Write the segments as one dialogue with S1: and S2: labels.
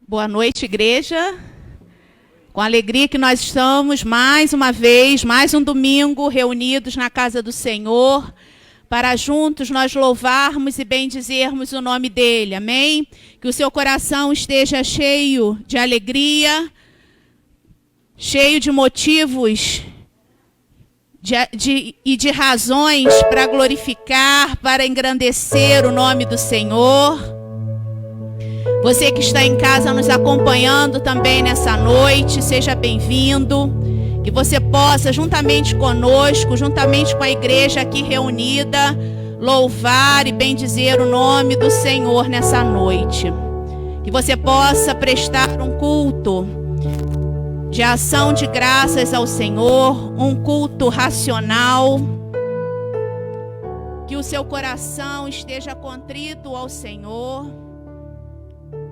S1: Boa noite, igreja. Com alegria que nós estamos mais uma vez, mais um domingo, reunidos na casa do Senhor, para juntos nós louvarmos e bendizermos o nome dEle, amém? Que o seu coração esteja cheio de alegria, cheio de motivos e de razões para glorificar, para engrandecer o nome do Senhor. Você que está em casa nos acompanhando também nessa noite, seja bem-vindo. Que você possa, juntamente conosco, juntamente com a igreja aqui reunida, louvar e bendizer o nome do Senhor nessa noite. Que você possa prestar um culto de ação de graças ao Senhor, um culto racional. Que o seu coração esteja contrito ao Senhor.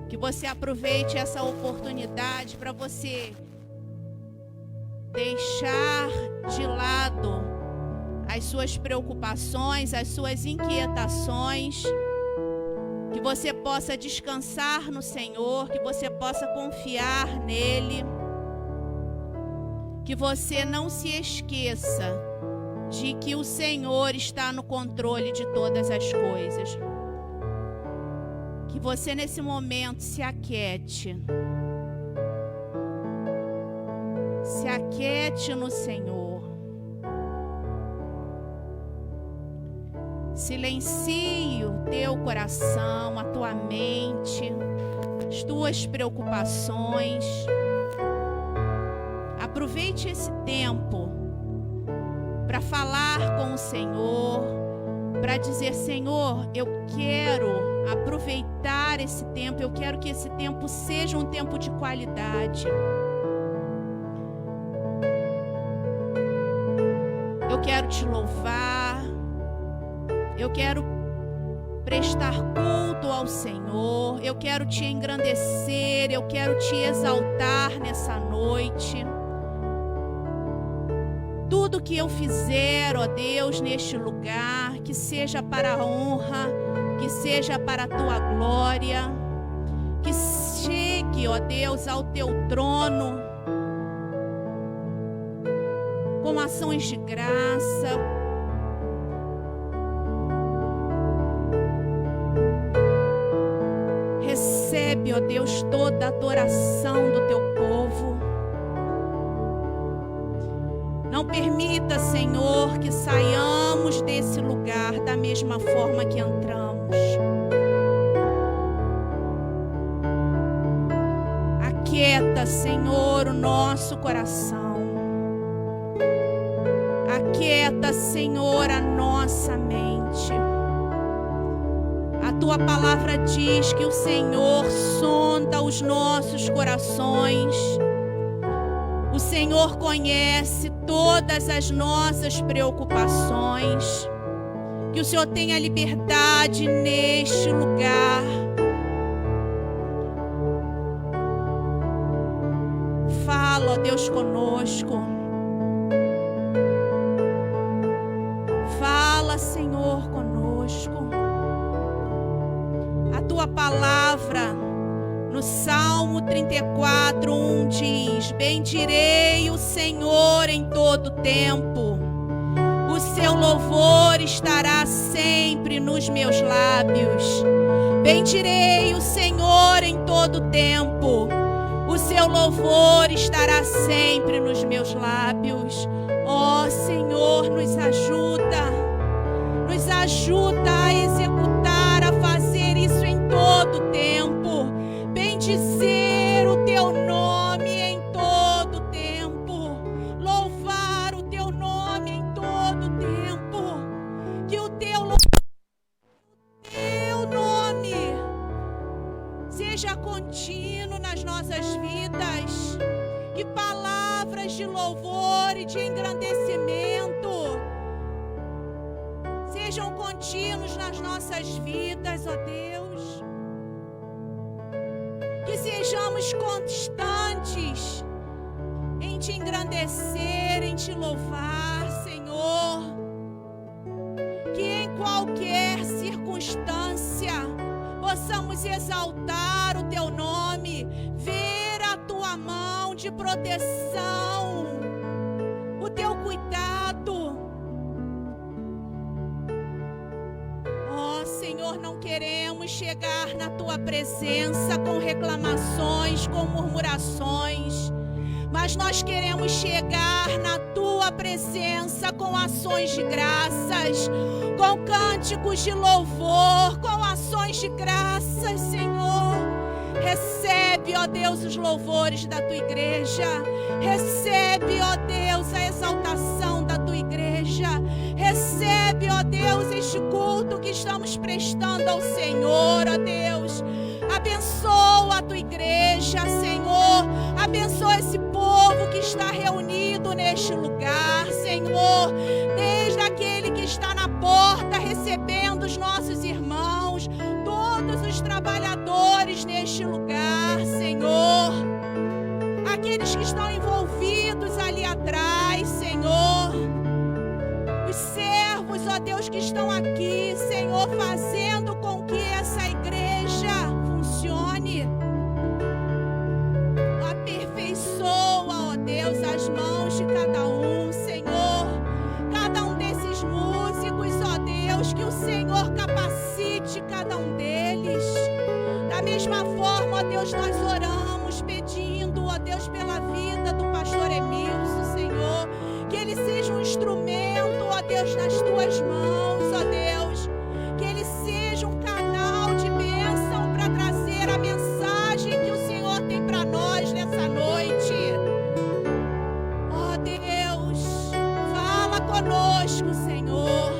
S1: Que você aproveite essa oportunidade para você deixar de lado as suas preocupações, as suas inquietações. Que você possa descansar no Senhor, que você possa confiar nele. Que você não se esqueça de que o Senhor está no controle de todas as coisas. Que você nesse momento se aquiete. Se aquiete no Senhor. Silencie o teu coração, a tua mente, as tuas preocupações. Aproveite esse tempo para falar com o Senhor, para dizer: Senhor, eu quero aproveitar esse tempo, eu quero que esse tempo seja um tempo de qualidade. Eu quero te louvar, eu quero prestar culto ao Senhor, eu quero te engrandecer, eu quero te exaltar nessa noite. Tudo que eu fizer, ó Deus, neste lugar, que seja para a honra, que seja para a tua glória, que chegue, ó Deus, ao teu trono com ações de graça. Recebe, ó Deus, toda a adoração do teu povo. Não permita, Senhor, que saiamos desse lugar da mesma forma que entramos. Aquieta, Senhor, o nosso coração. Aquieta, Senhor, a nossa mente. A tua palavra diz que o Senhor sonda os nossos corações. O Senhor conhece todas as nossas preocupações. Que o Senhor tenha liberdade neste lugar. Fala, ó Deus, conosco. Fala, Senhor, conosco. A tua palavra no Salmo 34:1 diz: bendirei o Senhor em todo tempo. O seu louvor estará sempre nos meus lábios. Bendirei o Senhor em todo tempo. O seu louvor estará sempre nos meus lábios. Ó Senhor, nos ajuda a executar, a fazer isso em todo tempo. Bendizer o teu nome em todo tempo. Louvar o teu nome em todo tempo. Que o teu nome seja contínuo nas nossas vidas. Que palavras de louvor e de engrandecimento sejam contínuos nas nossas vidas, ó Deus. Que sejamos constantes em te engrandecer, em te louvar, Senhor. Que em qualquer circunstância possamos exaltar o teu nome, de proteção, o teu cuidado. Ó Senhor, não queremos chegar na tua presença com reclamações, com murmurações, mas nós queremos chegar na tua presença com ações de graças, com cânticos de louvor, com ações de graças, Senhor. Recebe, ó Deus, os louvores da tua igreja. Recebe, ó Deus, a exaltação da tua igreja. Recebe, ó Deus, este culto que estamos prestando ao Senhor, ó Deus. Abençoa a tua igreja, Senhor. Abençoa esse povo que está reunido neste lugar, Senhor. Desde aquele que está na porta recebendo os nossos irmãos, todos os trabalhadores neste lugar, Senhor. Aqueles que estão envolvidos ali atrás, Senhor. Os servos, ó Deus, que estão aqui, Senhor, fazendo com que essa igreja funcione. Aperfeiçoa, ó Deus, as mãos de cada um, Senhor. Cada um desses músicos, ó Deus, que o Senhor capacite cada um deles. Da mesma forma, ó Deus, nós oramos pedindo, ó Deus, pela vida do pastor Emilson, Senhor. Que ele seja um instrumento, ó Deus, nas tuas mãos, ó Deus. Que ele seja um canal de bênção para trazer a mensagem que o Senhor tem para nós nessa noite. Ó Deus, fala conosco, Senhor.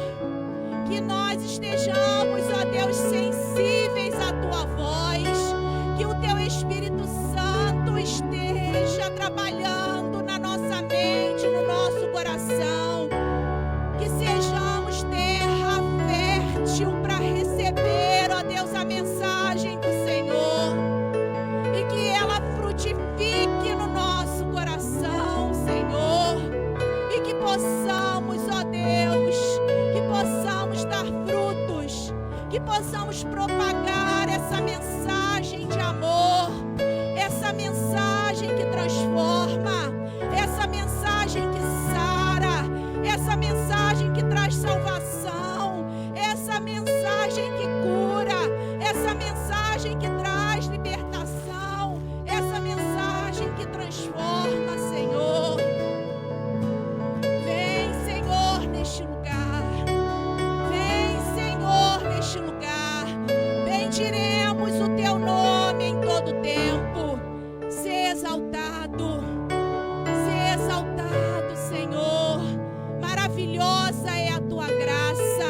S1: Que nós estejamos, ó Deus, sensíveis à tua voz. Que o teu Espírito Santo esteja trabalhando na nossa mente, no nosso coração. Que sejamos terra fértil para receber, ó Deus, a mensagem do Senhor. E que ela frutifique no nosso coração, Senhor. E que possamos, ó Deus, que possamos dar frutos, que possamos propagar essa mensagem de amor, essa mensagem que transforma, essa mensagem que sara, essa mensagem que traz salvação, essa mensagem que cura, essa mensagem que traz libertação, essa mensagem que transforma, Senhor. Vem, Senhor, neste lugar. Vem, Senhor, neste lugar. Bendiremos o teu nome em todo tempo. Ser exaltado, Senhor. Maravilhosa é a tua graça.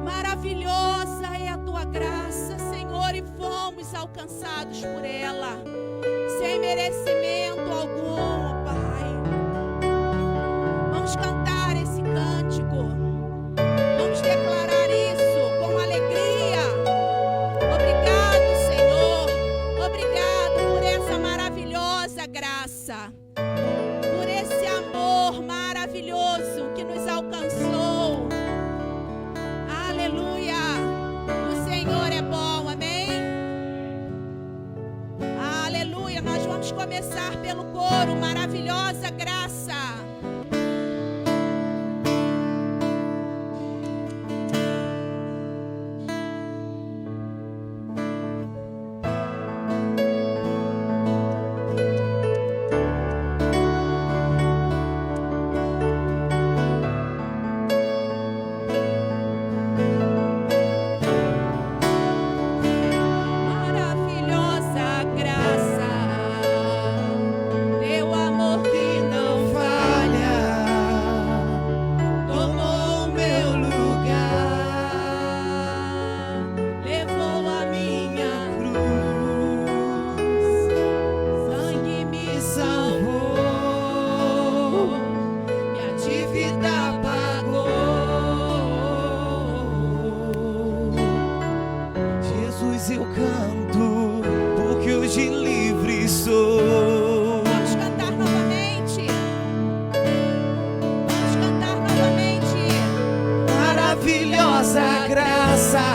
S1: Maravilhosa é a tua graça, Senhor, e fomos alcançados por ela, sem merecimento algum, ó Pai. Vamos cantar esse cântico. Vamos declarar isso com alegria. Obrigado, Senhor. Obrigado por essa maravilhosa graça, por esse amor maravilhoso que nos alcançou. Aleluia. O Senhor é bom, amém? Aleluia. Nós vamos começar pelo coro. Maravilhosa graça. Maravilhosa graça, teu amor que não falha, tomou o meu lugar, levou a minha cruz, sangue me salvou, e a dívida pagou.
S2: Jesus, eu canto, porque hoje livre sou.
S1: Vamos cantar novamente. Vamos cantar novamente.
S2: Maravilhosa graça,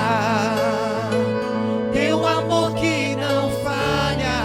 S2: teu amor que não falha,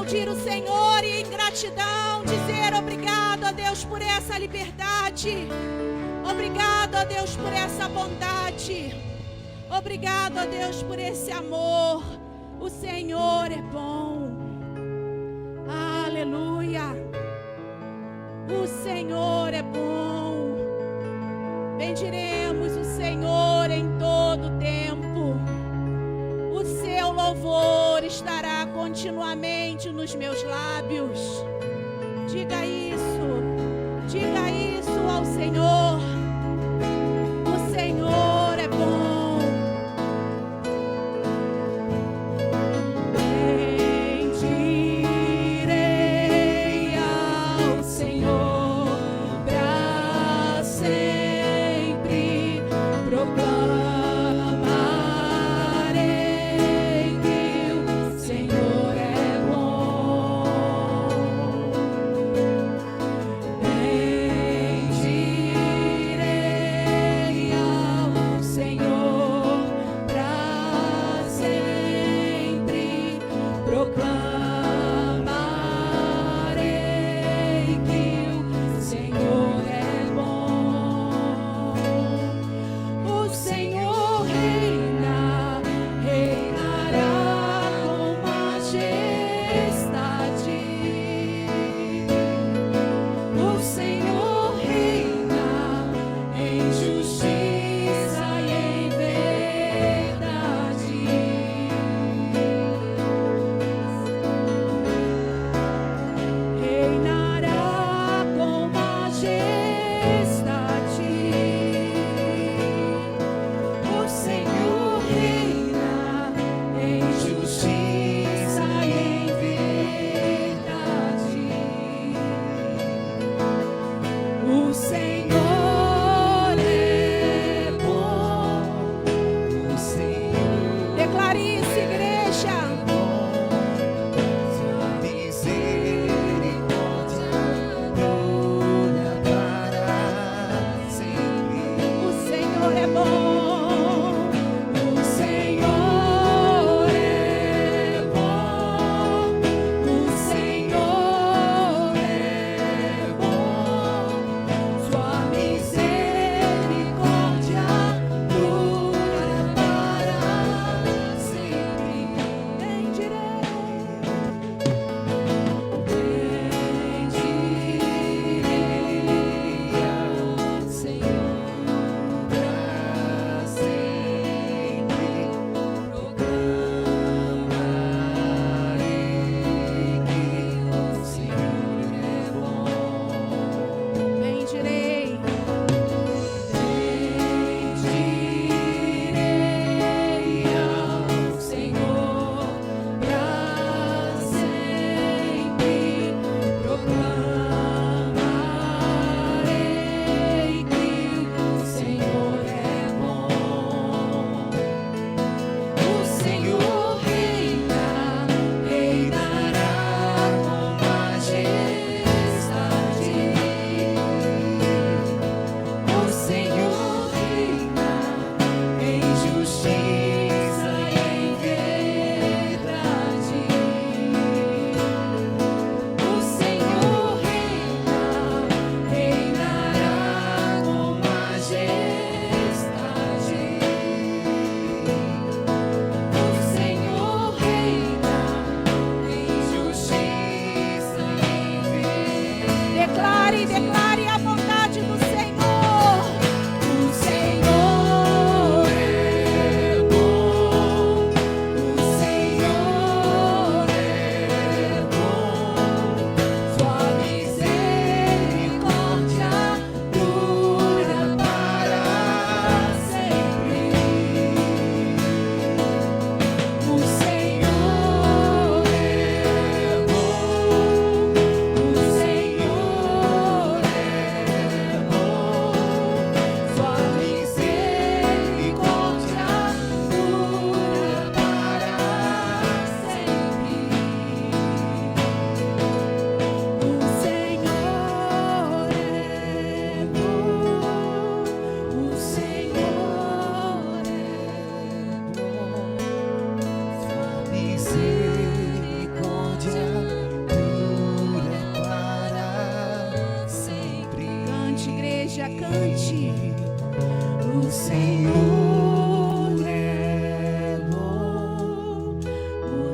S1: aplaudir o Senhor e em gratidão dizer obrigado a Deus por essa liberdade. Obrigado a Deus por essa bondade. Obrigado a Deus por esse amor. O Senhor é bom. Aleluia. O Senhor é bom. Bendiremos o Senhor em todo tempo. O seu louvor estará continuamente nos meus lábios. Diga isso ao Senhor. O Senhor é bom.
S3: Bendirei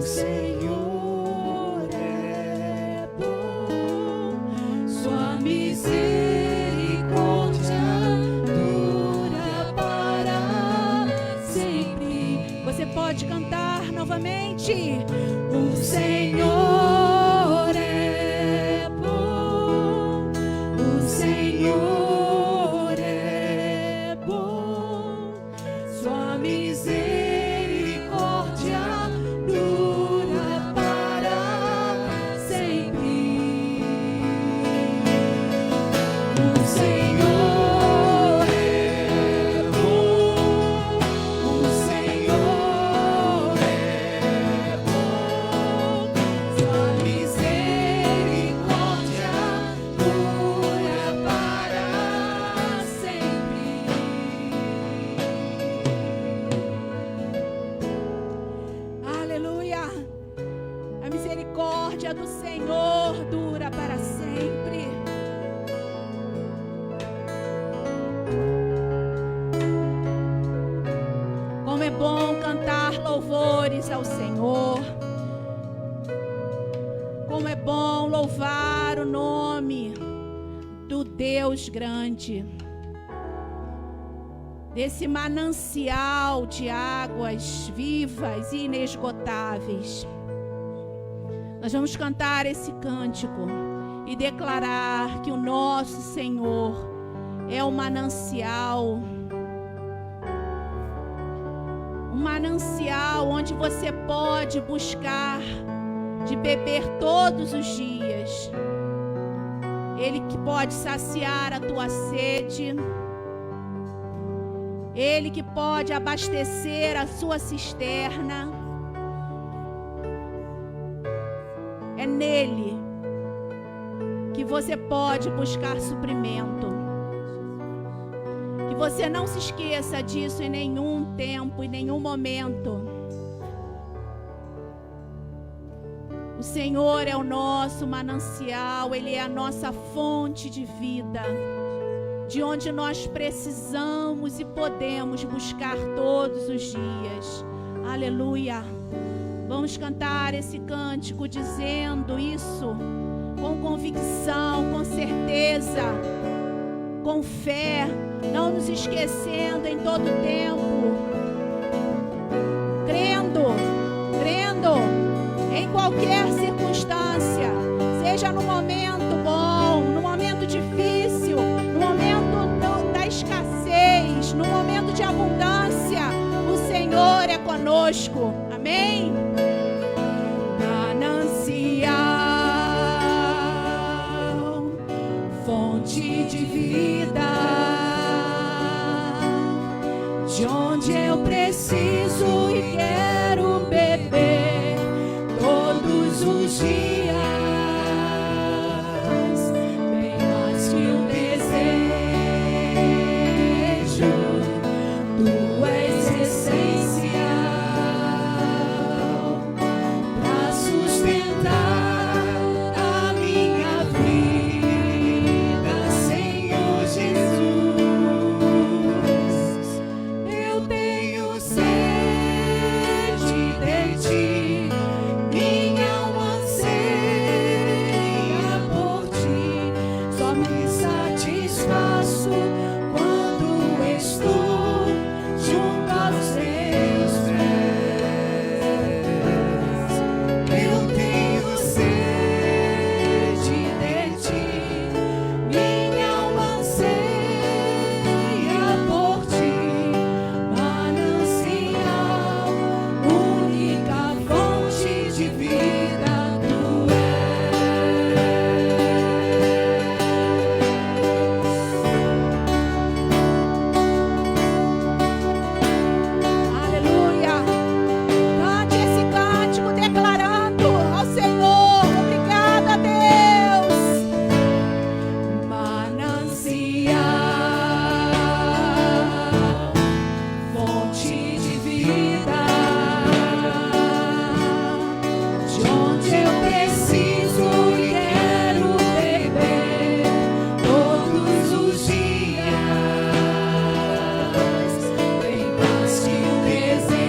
S2: Senhor é bom, sua misericórdia dura para sempre.
S1: Você pode cantar novamente.
S2: O Senhor é bom, o Senhor é bom, sua misericórdia dura para sempre. O Senhor é bom, o Senhor é bom, sua misericórdia dura para sempre.
S1: Aleluia. A misericórdia do Senhor dura para sempre. Como é bom cantar louvores ao Senhor. Como é bom louvar o nome do Deus grande, desse manancial de águas vivas e inesgotáveis. Nós vamos cantar esse cântico e declarar que o nosso Senhor é o manancial. Um manancial onde você pode buscar de beber todos os dias. Ele que pode saciar a tua sede. Ele que pode abastecer a sua cisterna. É nele que você pode buscar suprimento. Que você não se esqueça disso em nenhum tempo, em nenhum momento. O Senhor é o nosso manancial, Ele é a nossa fonte de vida, de onde nós precisamos e podemos buscar todos os dias. Aleluia. Vamos cantar esse cântico dizendo isso com convicção, com certeza, com fé, não nos esquecendo em todo tempo, crendo em qualquer circunstância, seja no momento bom, no momento difícil, no momento da escassez, no momento de abundância, o Senhor é conosco. Amém? Manancial, fonte de vida, de onde eu preciso e quero beber todos os dias, bem mais que um desejo, tu és essencial para sustentar a minha vida, Senhor Jesus. Eu tenho sede de ti, minha alma anseia por ti, só me satisfaço quando estou junto aos teus pés. Eu tenho sede de ti, minha alma anseia por ti, manancial, única fonte de vida tu Aleluia. Cante esse cântico declarando ao Senhor: obrigada, Deus. Manancial, fonte de vida, de onde eu preciso e quero beber todos os dias, bem mais que um desejo,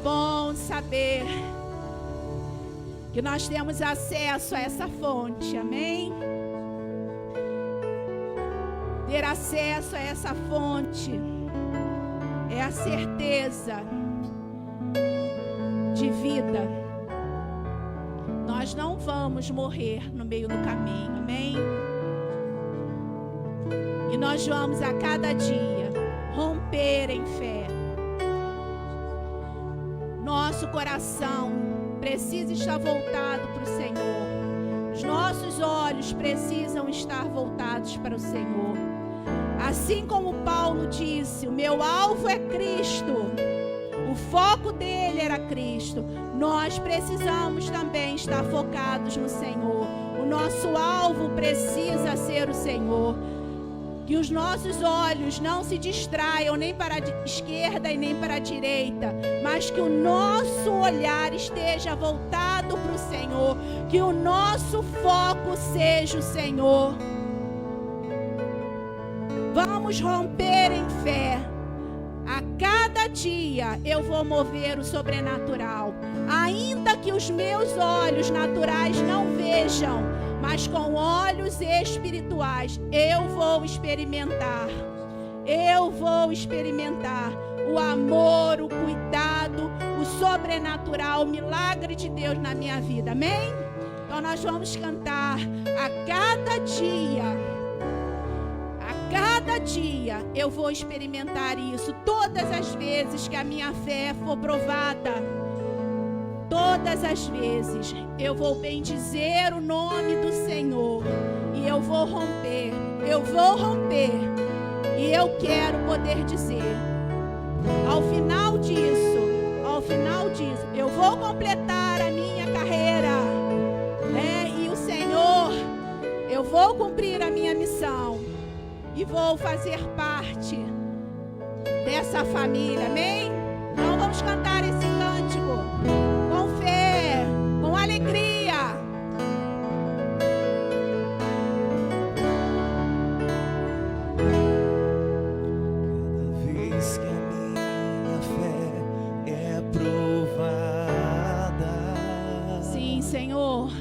S1: bom saber que nós temos acesso a essa fonte, amém? Ter acesso a essa fonte é a certeza de vida. Nós não vamos morrer no meio do caminho, amém? E nós vamos a cada dia romper em fé. Nosso coração precisa estar voltado para o Senhor. Os nossos olhos precisam estar voltados para o Senhor. Assim como Paulo disse, o meu alvo é Cristo. O foco dele era Cristo. Nós precisamos também estar focados no Senhor. O nosso alvo precisa ser o Senhor. Que os nossos olhos não se distraiam nem para a esquerda e nem para a direita, mas que o nosso olhar esteja voltado para o Senhor. Que o nosso foco seja o Senhor. Vamos romper em fé. A cada dia eu vou mover o sobrenatural. Ainda que os meus olhos naturais não vejam, mas com olhos espirituais eu vou experimentar. Eu vou experimentar o amor, o cuidado, o sobrenatural, o milagre de Deus na minha vida. Amém? Então nós vamos cantar a cada dia. Cada dia eu vou experimentar isso. Todas as vezes que a minha fé for provada, todas as vezes eu vou bendizer o nome do Senhor. E eu vou romper. Eu vou romper. E eu quero poder dizer, ao final disso, eu vou completar a minha carreira. E o Senhor, eu vou cumprir a minha missão. E vou fazer parte dessa família, amém? Então vamos cantar esse cântico com fé, com alegria.
S3: Cada vez que a minha fé é provada,
S1: Sim, Senhor.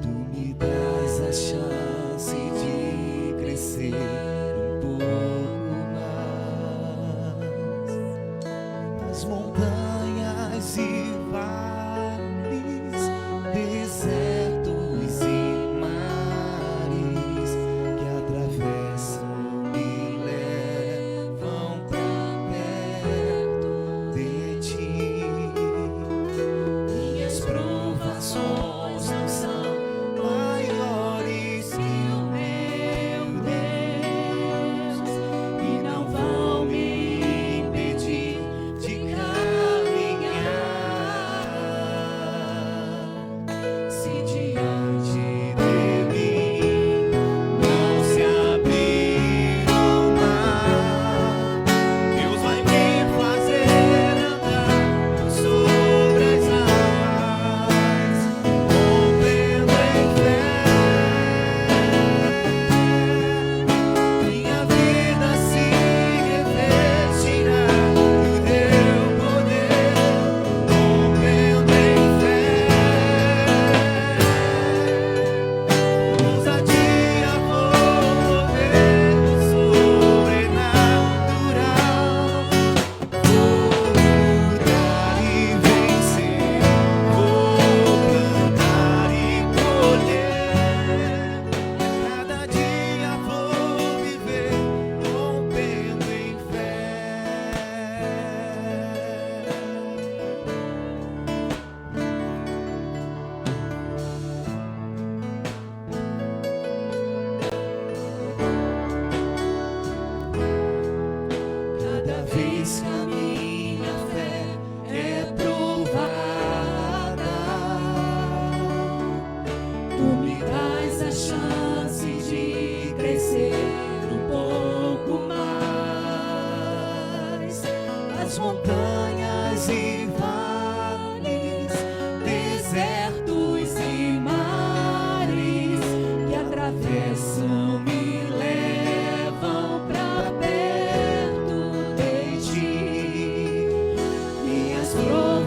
S3: Tu me dás a chance de crescer um pouco mais. As montanhas e vales, desertos e mares que atravessam me levam pra perto de ti. Minhas provações não são maiores que o meu Deus e não vão me impedir de caminhar. Se diante de mim não se abrir o mar, Deus vai me fazer andar sobre as águas, rompendo em fé. Minha vida se revestirá do teu poder, rompendo em fé. Ousadia vou mover no sobrenatural. Vou lutar e vencer, vou plantar e colher. Cada dia vou viver rompendo em fé. Cada vez que a minha fé é provada, Tu me dás a chance de crescer um pouco mais. As montanhas e vales, desertos e mares que atravessam me levam pra perto de ti. Minhas provações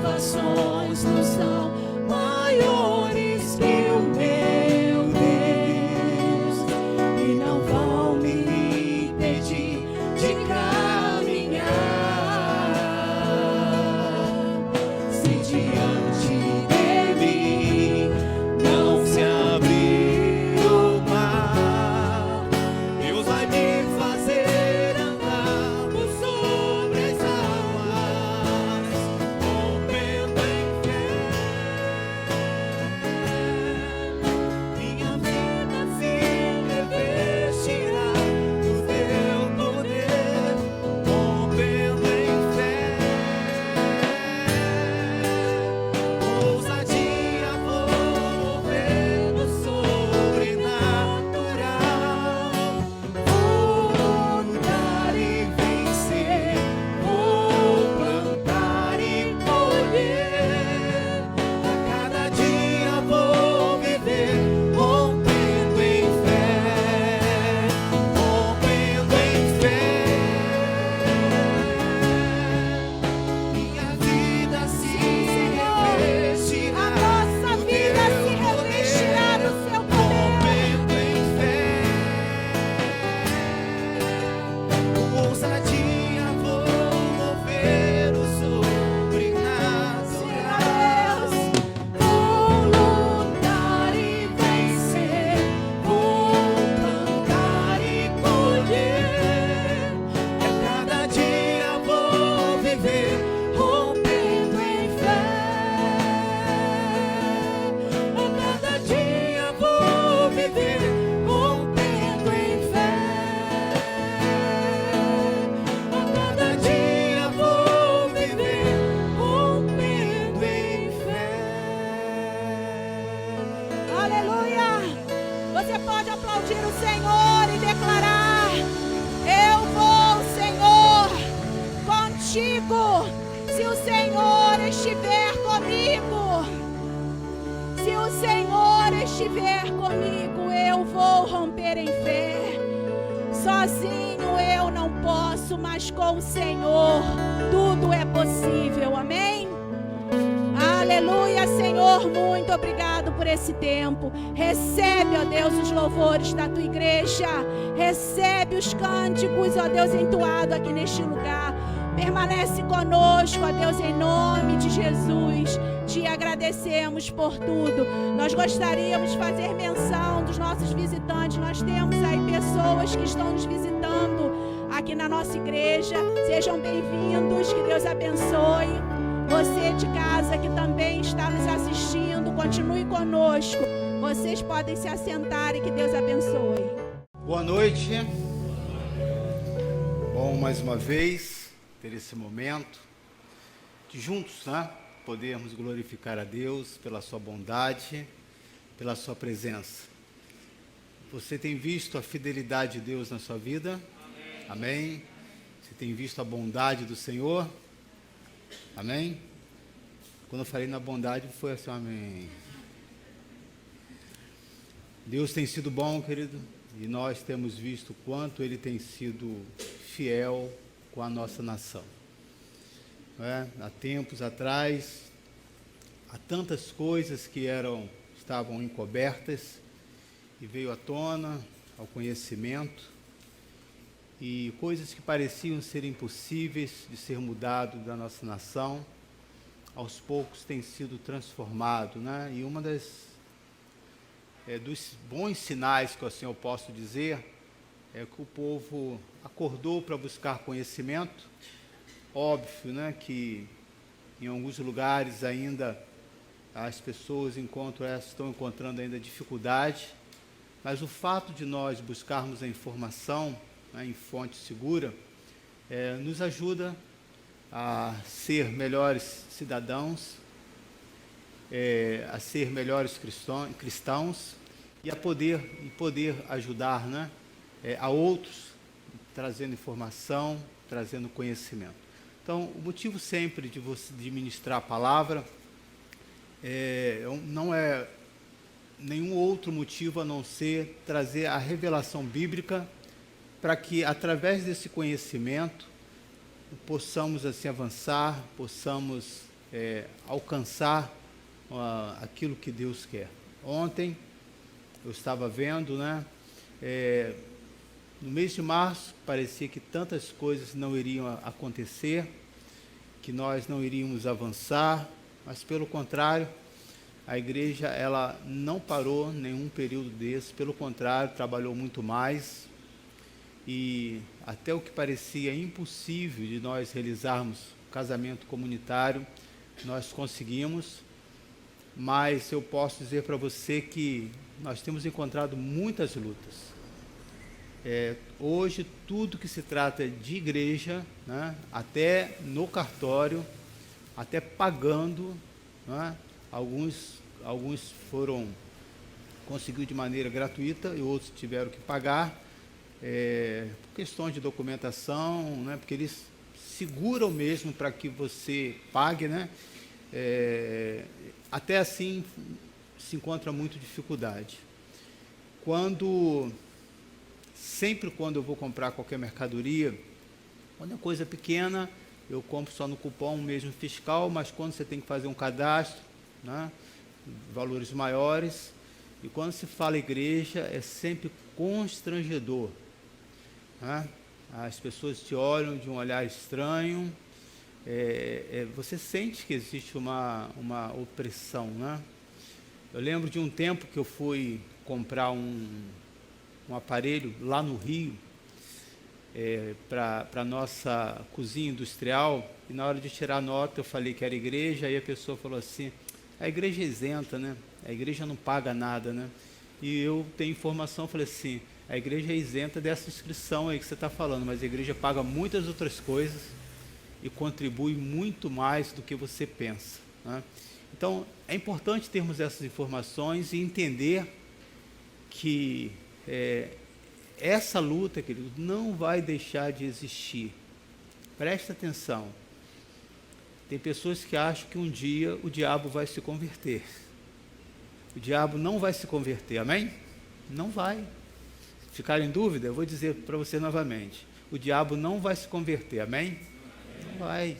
S1: estiver comigo, se o Senhor estiver comigo, eu vou romper em fé. Sozinho eu não posso, mas com o Senhor tudo é possível. Amém? Aleluia, Senhor, muito obrigado por esse tempo. Recebe, ó Deus, os louvores da tua igreja. Recebe os cânticos, ó Deus, entoados aqui neste lugar. Permanece conosco, ó Deus, em nome de Jesus. Te agradecemos por tudo. Nós gostaríamos de fazer menção dos nossos visitantes. Nós temos aí pessoas que estão nos visitando aqui na nossa igreja. Sejam bem-vindos, que Deus abençoe. Você de casa que também está nos assistindo, continue conosco. Vocês podem se assentar e que Deus abençoe.
S4: Boa noite. Bom, mais uma vez, ter esse momento de juntos, né, podermos glorificar a Deus pela sua bondade, pela sua presença. Você tem visto a fidelidade de Deus na sua vida? Amém? Você tem visto a bondade do Senhor? Amém? Quando eu falei na bondade, foi assim, amém. Deus tem sido bom, querido, e nós temos visto o quanto Ele tem sido fiel com a nossa nação. Há tempos atrás, há tantas coisas que estavam encobertas e veio à tona, ao conhecimento, e coisas que pareciam ser impossíveis de ser mudado da nossa nação, aos poucos tem sido transformado, né? E uma dos bons sinais que assim eu posso dizer é que o povo acordou para buscar conhecimento. Óbvio, né, que em alguns lugares ainda as pessoas estão encontrando ainda dificuldade, mas o fato de nós buscarmos a informação, né, em fonte segura, nos ajuda a ser melhores cidadãos, a ser melhores cristãos e a poder ajudar, né, a outros, trazendo informação, trazendo conhecimento. Então, o motivo sempre de ministrar a palavra não é nenhum outro motivo a não ser trazer a revelação bíblica para que, através desse conhecimento, possamos assim avançar, possamos alcançar aquilo que Deus quer. Ontem eu estava vendo, né, no mês de março parecia que tantas coisas não iriam acontecer, que nós não iríamos avançar, mas pelo contrário, a igreja ela não parou nenhum período desse, pelo contrário, trabalhou muito mais. E até o que parecia impossível de nós realizarmos casamento comunitário, nós conseguimos. Mas eu posso dizer para você que nós temos encontrado muitas lutas. Hoje, tudo que se trata de igreja, né, até no cartório, até pagando, né, alguns conseguiu de maneira gratuita e outros tiveram que pagar. Por questões de documentação, né, porque eles seguram mesmo para que você pague, né, até assim se encontra muito dificuldade. Sempre quando eu vou comprar qualquer mercadoria, quando é coisa pequena, eu compro só no cupom mesmo fiscal, mas quando você tem que fazer um cadastro, né, valores maiores, e quando se fala igreja, é sempre constrangedor. Né? As pessoas te olham de um olhar estranho, você sente que existe uma opressão, né? Eu lembro de um tempo que eu fui comprar um aparelho lá no Rio, para a nossa cozinha industrial, e na hora de tirar a nota eu falei que era igreja, aí a pessoa falou assim, a igreja é isenta, né? A igreja não paga nada, né? E eu tenho informação, falei assim, a igreja é isenta dessa inscrição aí que você está falando, mas a igreja paga muitas outras coisas e contribui muito mais do que você pensa, né? Então, é importante termos essas informações e entender que essa luta, querido, não vai deixar de existir. Presta atenção. Tem pessoas que acham que um dia o diabo vai se converter. O diabo não vai se converter, amém? Não vai. Se ficar em dúvida, eu vou dizer para você novamente. O diabo não vai se converter, amém? Não vai.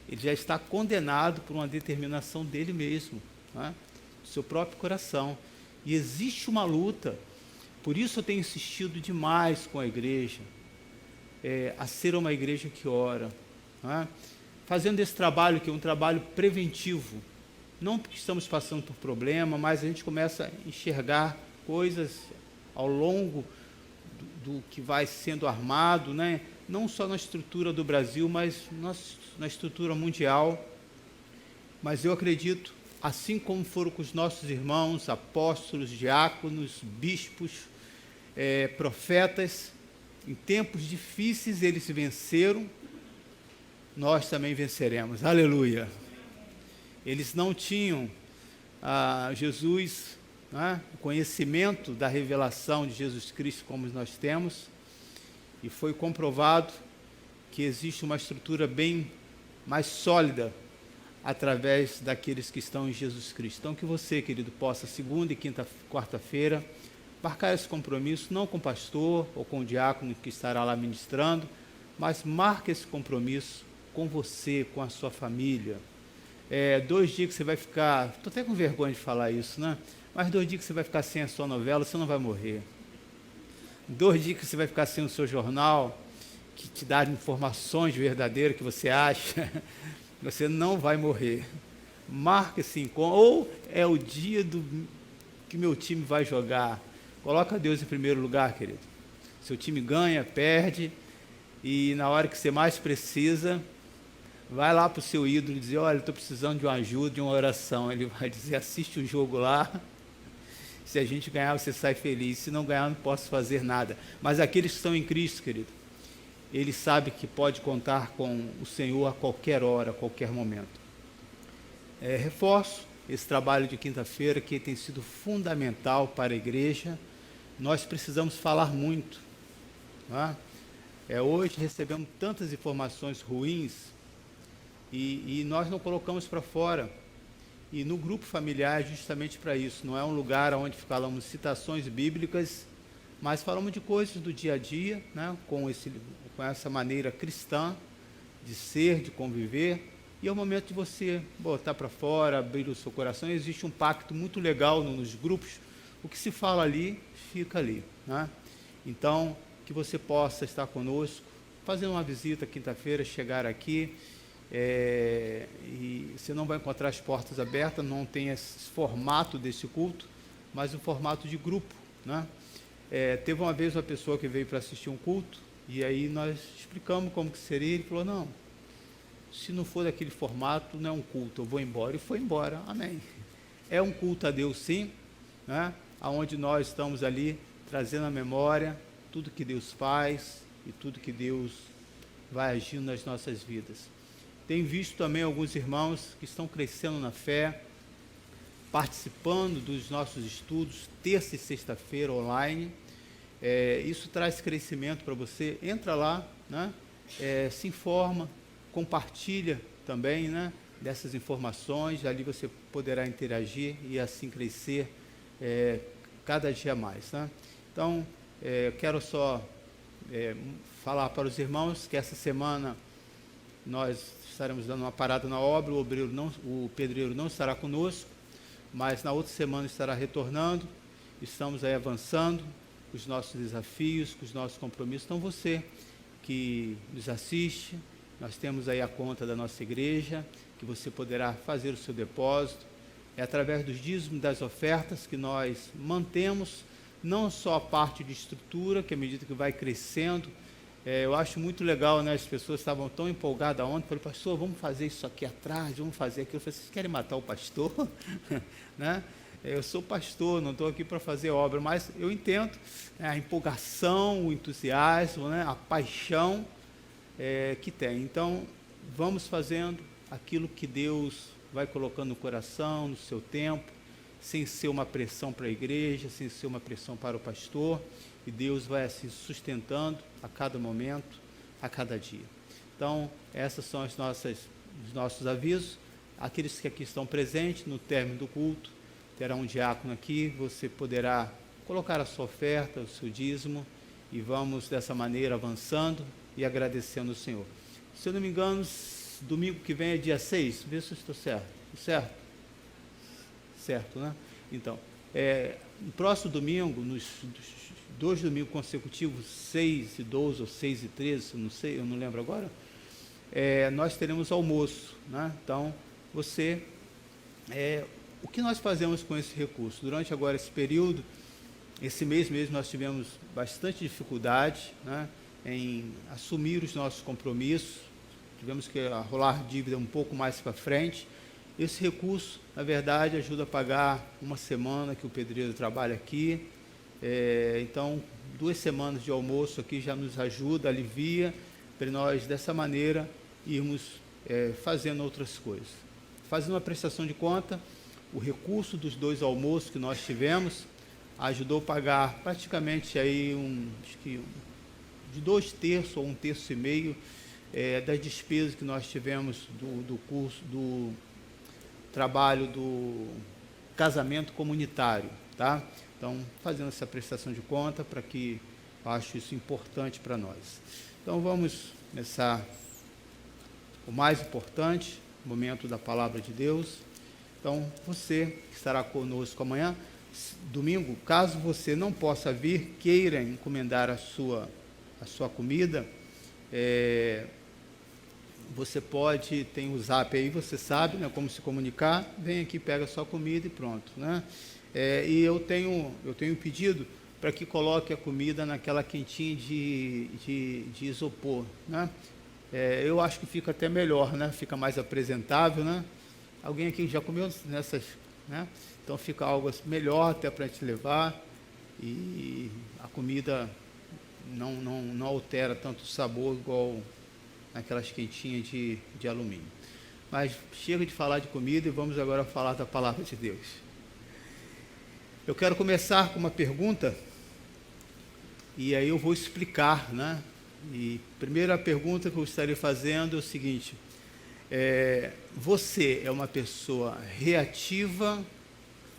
S4: Ele já está condenado por uma determinação dele mesmo, né? Do seu próprio coração. E existe uma luta. Por isso eu tenho insistido demais com a igreja, a ser uma igreja que ora, né? Fazendo esse trabalho que é um trabalho preventivo. Não porque estamos passando por problema, mas a gente começa a enxergar coisas ao longo do que vai sendo armado, né? Não só na estrutura do Brasil, mas na estrutura mundial. Mas eu acredito, assim como foram com os nossos irmãos, apóstolos, diáconos, bispos, profetas, em tempos difíceis eles venceram, nós também venceremos. Aleluia! Eles não tinham Jesus, né, o conhecimento da revelação de Jesus Cristo como nós temos, e foi comprovado que existe uma estrutura bem mais sólida através daqueles que estão em Jesus Cristo. Então que você, querido, possa segunda e quarta-feira marcar esse compromisso, não com o pastor ou com o diácono que estará lá ministrando, mas marque esse compromisso com você, com a sua família. 2 dias que você vai ficar, estou até com vergonha de falar isso, né? Mas 2 dias que você vai ficar sem a sua novela, você não vai morrer. 2 dias que você vai ficar sem o seu jornal, que te dá informações verdadeiras que você acha, você não vai morrer. Marque esse encontro, ou é o dia que meu time vai jogar. Coloca Deus em primeiro lugar, querido. Seu time ganha, perde, e na hora que você mais precisa, vai lá para o seu ídolo e dizer, olha, estou precisando de uma ajuda, de uma oração. Ele vai dizer, assiste o jogo lá, se a gente ganhar você sai feliz, se não ganhar não posso fazer nada. Mas aqueles que estão em Cristo, querido, ele sabe que pode contar com o Senhor a qualquer hora, a qualquer momento. Reforço esse trabalho de quinta-feira que tem sido fundamental para a igreja. Nós precisamos falar muito, né? Hoje recebemos tantas informações ruins e nós não colocamos para fora. E no grupo familiar é justamente para isso. Não é um lugar onde falamos citações bíblicas, mas falamos de coisas do dia a dia, né? com essa maneira cristã de ser, de conviver. E é o momento de você botar para fora, abrir o seu coração. Existe um pacto muito legal nos grupos. O que se fala ali, fica ali, né? Então, que você possa estar conosco, fazer uma visita quinta-feira, chegar aqui. E você não vai encontrar as portas abertas, não tem esse formato desse culto, mas um formato de grupo, né? Teve uma vez uma pessoa que veio para assistir um culto, e aí nós explicamos como que seria, ele falou, não, se não for daquele formato, não é um culto, eu vou embora, e foi embora, amém. É um culto a Deus sim, né? Onde nós estamos ali, trazendo à memória tudo que Deus faz, e tudo que Deus vai agindo nas nossas vidas. Tenho visto também alguns irmãos que estão crescendo na fé, participando dos nossos estudos, terça e sexta-feira online. Isso traz crescimento para você. Entra lá, né? Se informa, compartilha também, né? Dessas informações, ali você poderá interagir e assim crescer cada dia mais, né? Então, quero só falar para os irmãos que essa semana nós estaremos dando uma parada na obra, o pedreiro não estará conosco, mas na outra semana estará retornando. Estamos aí avançando com os nossos desafios, com os nossos compromissos. Então você que nos assiste, nós temos aí a conta da nossa igreja, que você poderá fazer o seu depósito. É através dos dízimos, das ofertas que nós mantemos, não só a parte de estrutura, que à medida que vai crescendo, eu acho muito legal, né? As pessoas estavam tão empolgadas ontem, falei, pastor, vamos fazer isso aqui atrás, vamos fazer aquilo. Eu falei, vocês querem matar o pastor? Né? Eu sou pastor, não estou aqui para fazer obra, mas eu entendo, né, a empolgação, o entusiasmo, né, a paixão que tem. Então, vamos fazendo aquilo que Deus vai colocando no coração, no seu tempo, sem ser uma pressão para a igreja, sem ser uma pressão para o pastor, e Deus vai assim sustentando a cada momento, a cada dia. Então, essas são as nossas os nossos avisos. Aqueles que aqui estão presentes, no término do culto, terá um diácono aqui, você poderá colocar a sua oferta, o seu dízimo, e vamos dessa maneira avançando e agradecendo ao Senhor. Se eu não me engano, domingo que vem é dia 6, vê se eu estou certo. Certo? Certo, né? Então, no próximo domingo, nos 2 domingos consecutivos, 6 e 12 ou 6 e 13, eu não sei, eu não lembro agora, nós teremos almoço, né? Então, o que nós fazemos com esse recurso? Durante agora esse período, esse mês mesmo, nós tivemos bastante dificuldade, né, em assumir os nossos compromissos, tivemos que rolar dívida um pouco mais para frente. Esse recurso, na verdade, ajuda a pagar uma semana que o pedreiro trabalha aqui, então 2 semanas de almoço aqui já nos ajuda, alivia, para nós dessa maneira irmos fazendo outras coisas. Fazendo uma prestação de conta, o recurso dos 2 almoços que nós tivemos ajudou a pagar praticamente aí acho que de 2/3 ou 1/3 das despesas que nós tivemos do curso, do trabalho do casamento comunitário, tá? Então, fazendo essa prestação de conta, para que eu acho isso importante para nós. Então, vamos começar o mais importante, o momento da palavra de Deus. Então, você que estará conosco amanhã, domingo, caso você não possa vir, queira encomendar a sua comida, você pode, tem o Zap aí, você sabe, né, como se comunicar, vem aqui, pega a sua comida e pronto, né? E eu tenho pedido para que coloque a comida naquela quentinha de isopor, né? Eu acho que fica até melhor, né? Fica mais apresentável, né? Alguém aqui já comeu nessas, né? Então fica algo melhor até para a gente levar, e a comida não altera tanto o sabor igual aquelas quentinhas de alumínio. Mas chega de falar de comida e vamos agora falar da palavra de Deus. Eu quero começar com uma pergunta, e aí eu vou explicar, né? E a primeira pergunta que eu estarei fazendo é o seguinte: você é uma pessoa reativa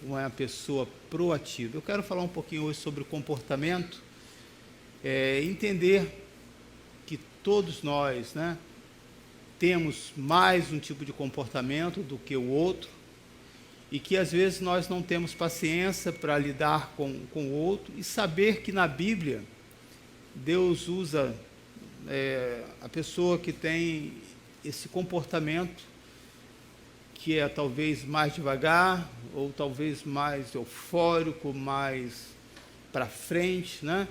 S4: ou é uma pessoa proativa? Eu quero falar um pouquinho hoje sobre o comportamento, entender que todos nós, né, temos mais um tipo de comportamento do que o outro, e que às vezes nós não temos paciência para lidar com o outro, e saber que na Bíblia Deus usa a pessoa que tem esse comportamento, que é talvez mais devagar, ou talvez mais eufórico, mais para frente, né?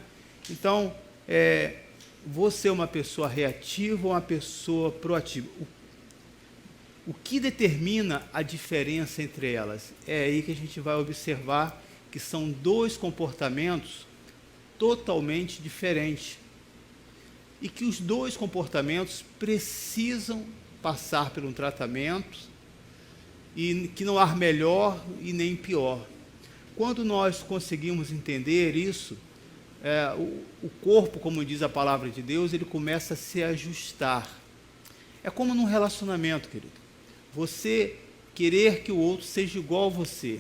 S4: Então, você é uma pessoa reativa ou uma pessoa proativa? O que determina a diferença entre elas? É aí que a gente vai observar que são 2 comportamentos totalmente diferentes, e que os 2 comportamentos precisam passar por um tratamento, e que não há melhor e nem pior. Quando nós conseguimos entender isso, o corpo, como diz a palavra de Deus, ele começa a se ajustar. É como num relacionamento, querido. Você querer que o outro seja igual a você.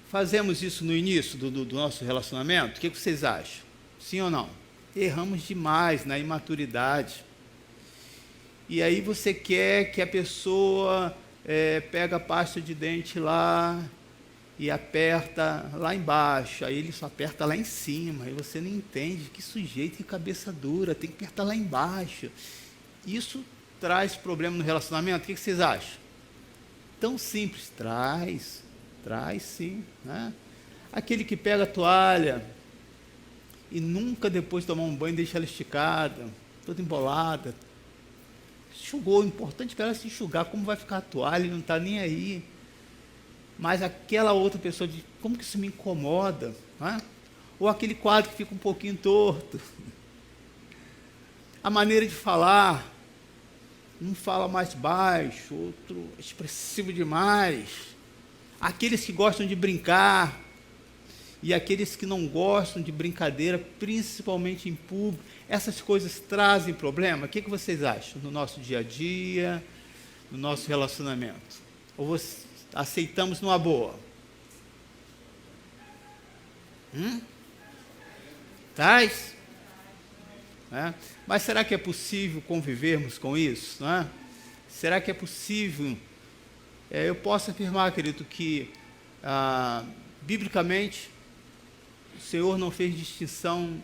S4: Fazemos isso no início do nosso relacionamento? O que vocês acham? Sim ou não? Erramos demais na imaturidade. E aí você quer que a pessoa pega a pasta de dente lá e aperta lá embaixo, aí ele só aperta lá em cima, aí você não entende, que sujeito, que cabeça dura, tem que apertar lá embaixo. Isso traz problema no relacionamento? O que vocês acham? Tão simples. Traz sim, né? Aquele que pega a toalha e nunca depois de tomar um banho deixa ela esticada, toda embolada, enxugou, o importante para ela se enxugar, como vai ficar a toalha, ele não está nem aí. Mas aquela outra pessoa diz, como que isso me incomoda? Né? Ou aquele quadro que fica um pouquinho torto. A maneira de falar, um fala mais baixo, outro expressivo demais. Aqueles que gostam de brincar e aqueles que não gostam de brincadeira, principalmente em público, essas coisas trazem problema? O que vocês acham no nosso dia a dia? no nosso relacionamento? Ou aceitamos numa boa? Traz? Mas será que é possível convivermos com isso? Não é? Será que é possível? Eu posso afirmar, querido, que biblicamente o Senhor não fez distinção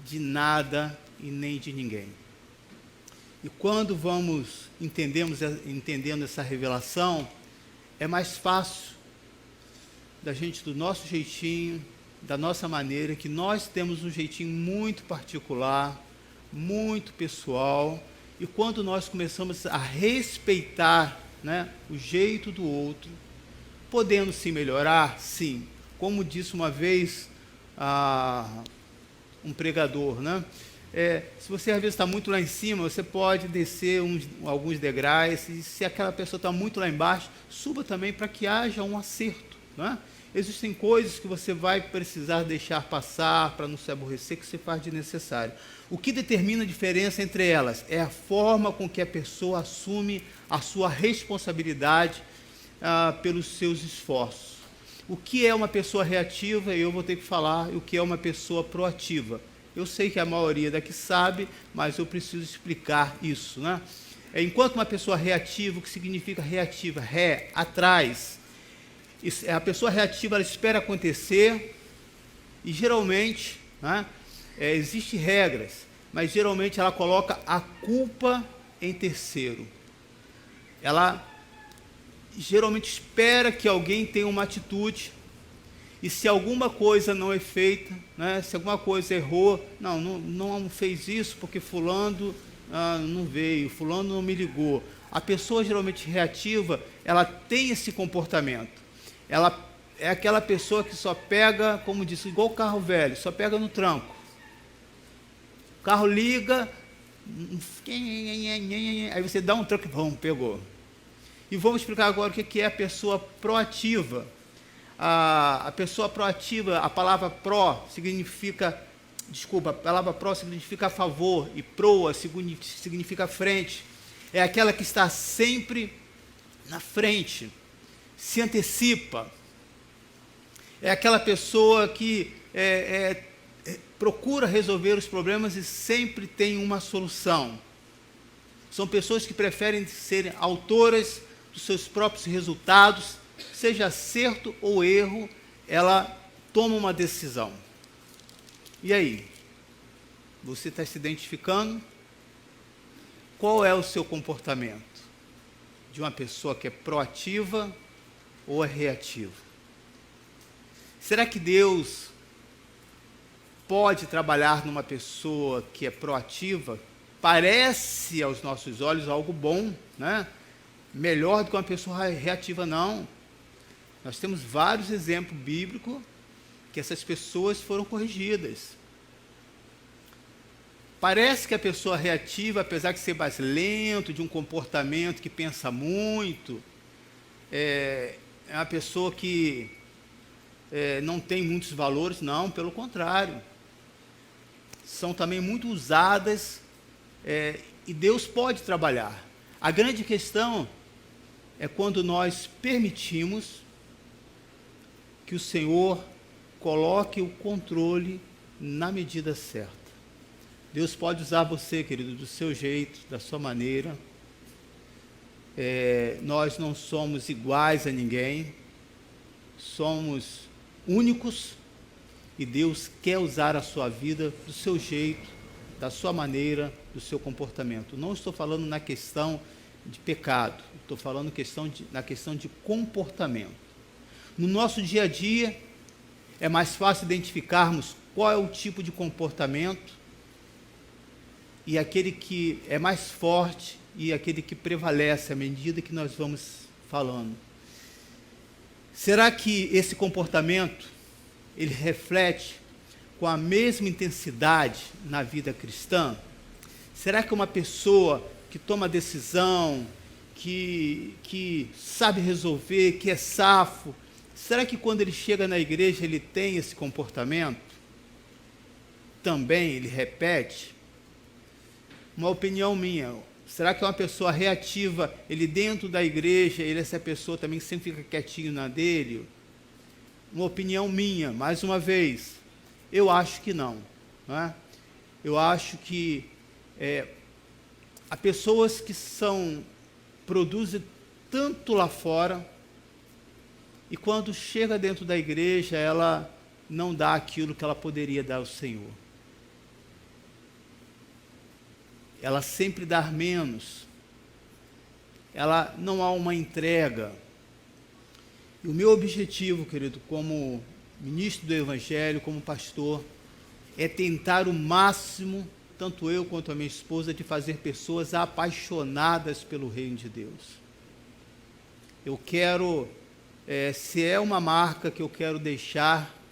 S4: de nada e nem de ninguém. E quando vamos entendendo essa revelação, é mais fácil da gente, do nosso jeitinho, da nossa maneira, que nós temos um jeitinho muito particular, muito pessoal, e quando nós começamos a respeitar, né, o jeito do outro, podendo se melhorar, sim. Como disse uma vez um pregador, né? Se você às vezes está muito lá em cima, você pode descer alguns degraus, e se aquela pessoa está muito lá embaixo, suba também para que haja um acerto, né? Existem coisas que você vai precisar deixar passar para não se aborrecer, que você faz de necessário. O que determina a diferença entre elas é a forma com que a pessoa assume a sua responsabilidade pelos seus esforços. O que é uma pessoa reativa, eu vou ter que falar, e o que é uma pessoa proativa. Eu sei que a maioria daqui sabe, mas eu preciso explicar isso, né? Enquanto uma pessoa reativa, o que significa reativa? Ré, atrás. A pessoa reativa, ela espera acontecer, e geralmente, né, existem regras, mas geralmente ela coloca a culpa em terceiro. Ela geralmente espera que alguém tenha uma atitude, e se alguma coisa não é feita, né, se alguma coisa errou, não fez isso porque fulano não veio, fulano não me ligou. A pessoa geralmente reativa, ela tem esse comportamento. Ela é aquela pessoa que só pega, como disse, igual o carro velho, só pega no tranco. O carro liga, aí você dá um tranco e pegou. E vamos explicar agora o que é a pessoa proativa. A pessoa proativa, a palavra pró significa, a palavra pró significa a favor, e proa significa frente. É aquela que está sempre na frente, se antecipa. É aquela pessoa que procura resolver os problemas e sempre tem uma solução. São pessoas que preferem ser autoras dos seus próprios resultados, seja acerto ou erro, ela toma uma decisão. E aí? Você está se identificando? Qual é o seu comportamento? De uma pessoa que é proativa ou é reativa? Será que Deus pode trabalhar numa pessoa que é proativa? Parece aos nossos olhos algo bom, né? Melhor do que uma pessoa reativa, não. Nós temos vários exemplos bíblicos que essas pessoas foram corrigidas. Parece que a pessoa reativa, apesar de ser mais lento, de um comportamento que pensa muito, é uma pessoa que não tem muitos valores. Não, pelo contrário. São também muito usadas, e Deus pode trabalhar. A grande questão é quando nós permitimos que o Senhor coloque o controle na medida certa. Deus pode usar você, querido, do seu jeito, da sua maneira. Nós não somos iguais a ninguém, somos únicos, e Deus quer usar a sua vida do seu jeito, da sua maneira, do seu comportamento. Não estou falando na questão de pecado, estou falando na questão de comportamento. No nosso dia a dia, é mais fácil identificarmos qual é o tipo de comportamento e aquele que é mais forte e aquele que prevalece à medida que nós vamos falando. Será que esse comportamento, ele reflete com a mesma intensidade na vida cristã? Será que uma pessoa que toma decisão, que sabe resolver, que é safo, será que quando ele chega na igreja ele tem esse comportamento? Também ele repete? Uma opinião minha, Será que é uma pessoa reativa, ele dentro da igreja, ele é essa pessoa também que sempre fica quietinho na dele? Uma opinião minha, mais uma vez, eu acho que não, não é? Eu acho que há pessoas que produzem tanto lá fora, e quando chega dentro da igreja, ela não dá aquilo que ela poderia dar ao Senhor. Ela sempre dá menos. Ela não há uma entrega. E o meu objetivo, querido, como ministro do Evangelho, como pastor, é tentar o máximo, tanto eu quanto a minha esposa, de fazer pessoas apaixonadas pelo reino de Deus. Eu quero, se é uma marca que eu quero deixar,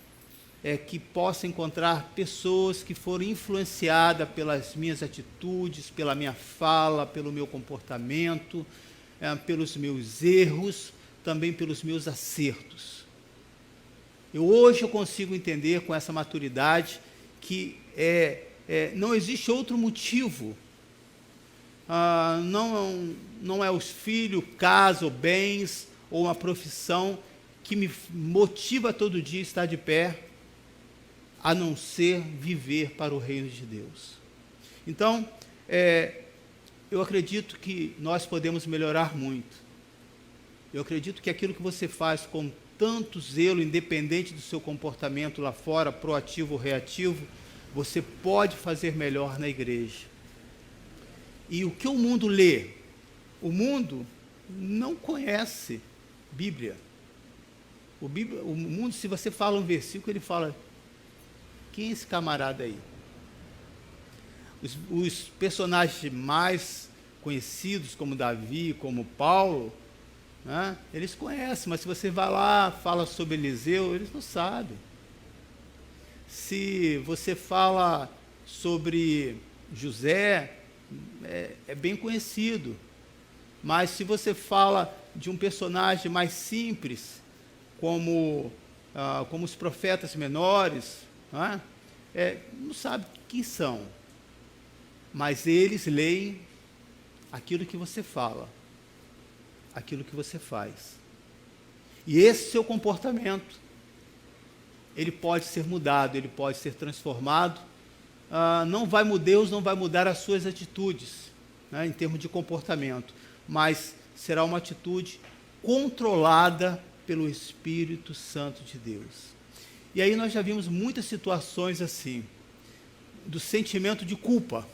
S4: que possa encontrar pessoas que foram influenciadas pelas minhas atitudes, pela minha fala, pelo meu comportamento, pelos meus erros, também pelos meus acertos. Hoje eu consigo entender com essa maturidade que não existe outro motivo. Não é os filhos, casa ou bens, ou uma profissão que me motiva todo dia a estar de pé, a não ser viver para o reino de Deus. Então, eu acredito que nós podemos melhorar muito. Eu acredito que aquilo que você faz com tanto zelo, independente do seu comportamento lá fora, proativo ou reativo, você pode fazer melhor na igreja. E o que o mundo lê? O mundo não conhece Bíblia. O mundo, se você fala um versículo, ele fala: quem é esse camarada aí? Os personagens mais conhecidos, como Davi, como Paulo, né, eles conhecem, mas se você vai lá, fala sobre Eliseu, eles não sabem. Se você fala sobre José, é bem conhecido. Mas se você fala de um personagem mais simples, como os profetas menores, não sabe quem são, mas eles leem aquilo que você fala, aquilo que você faz. E esse seu comportamento, ele pode ser mudado, ele pode ser transformado. Deus não vai mudar as suas atitudes, né, em termos de comportamento, mas será uma atitude controlada pelo Espírito Santo de Deus. E aí nós já vimos muitas situações assim, do sentimento de culpa,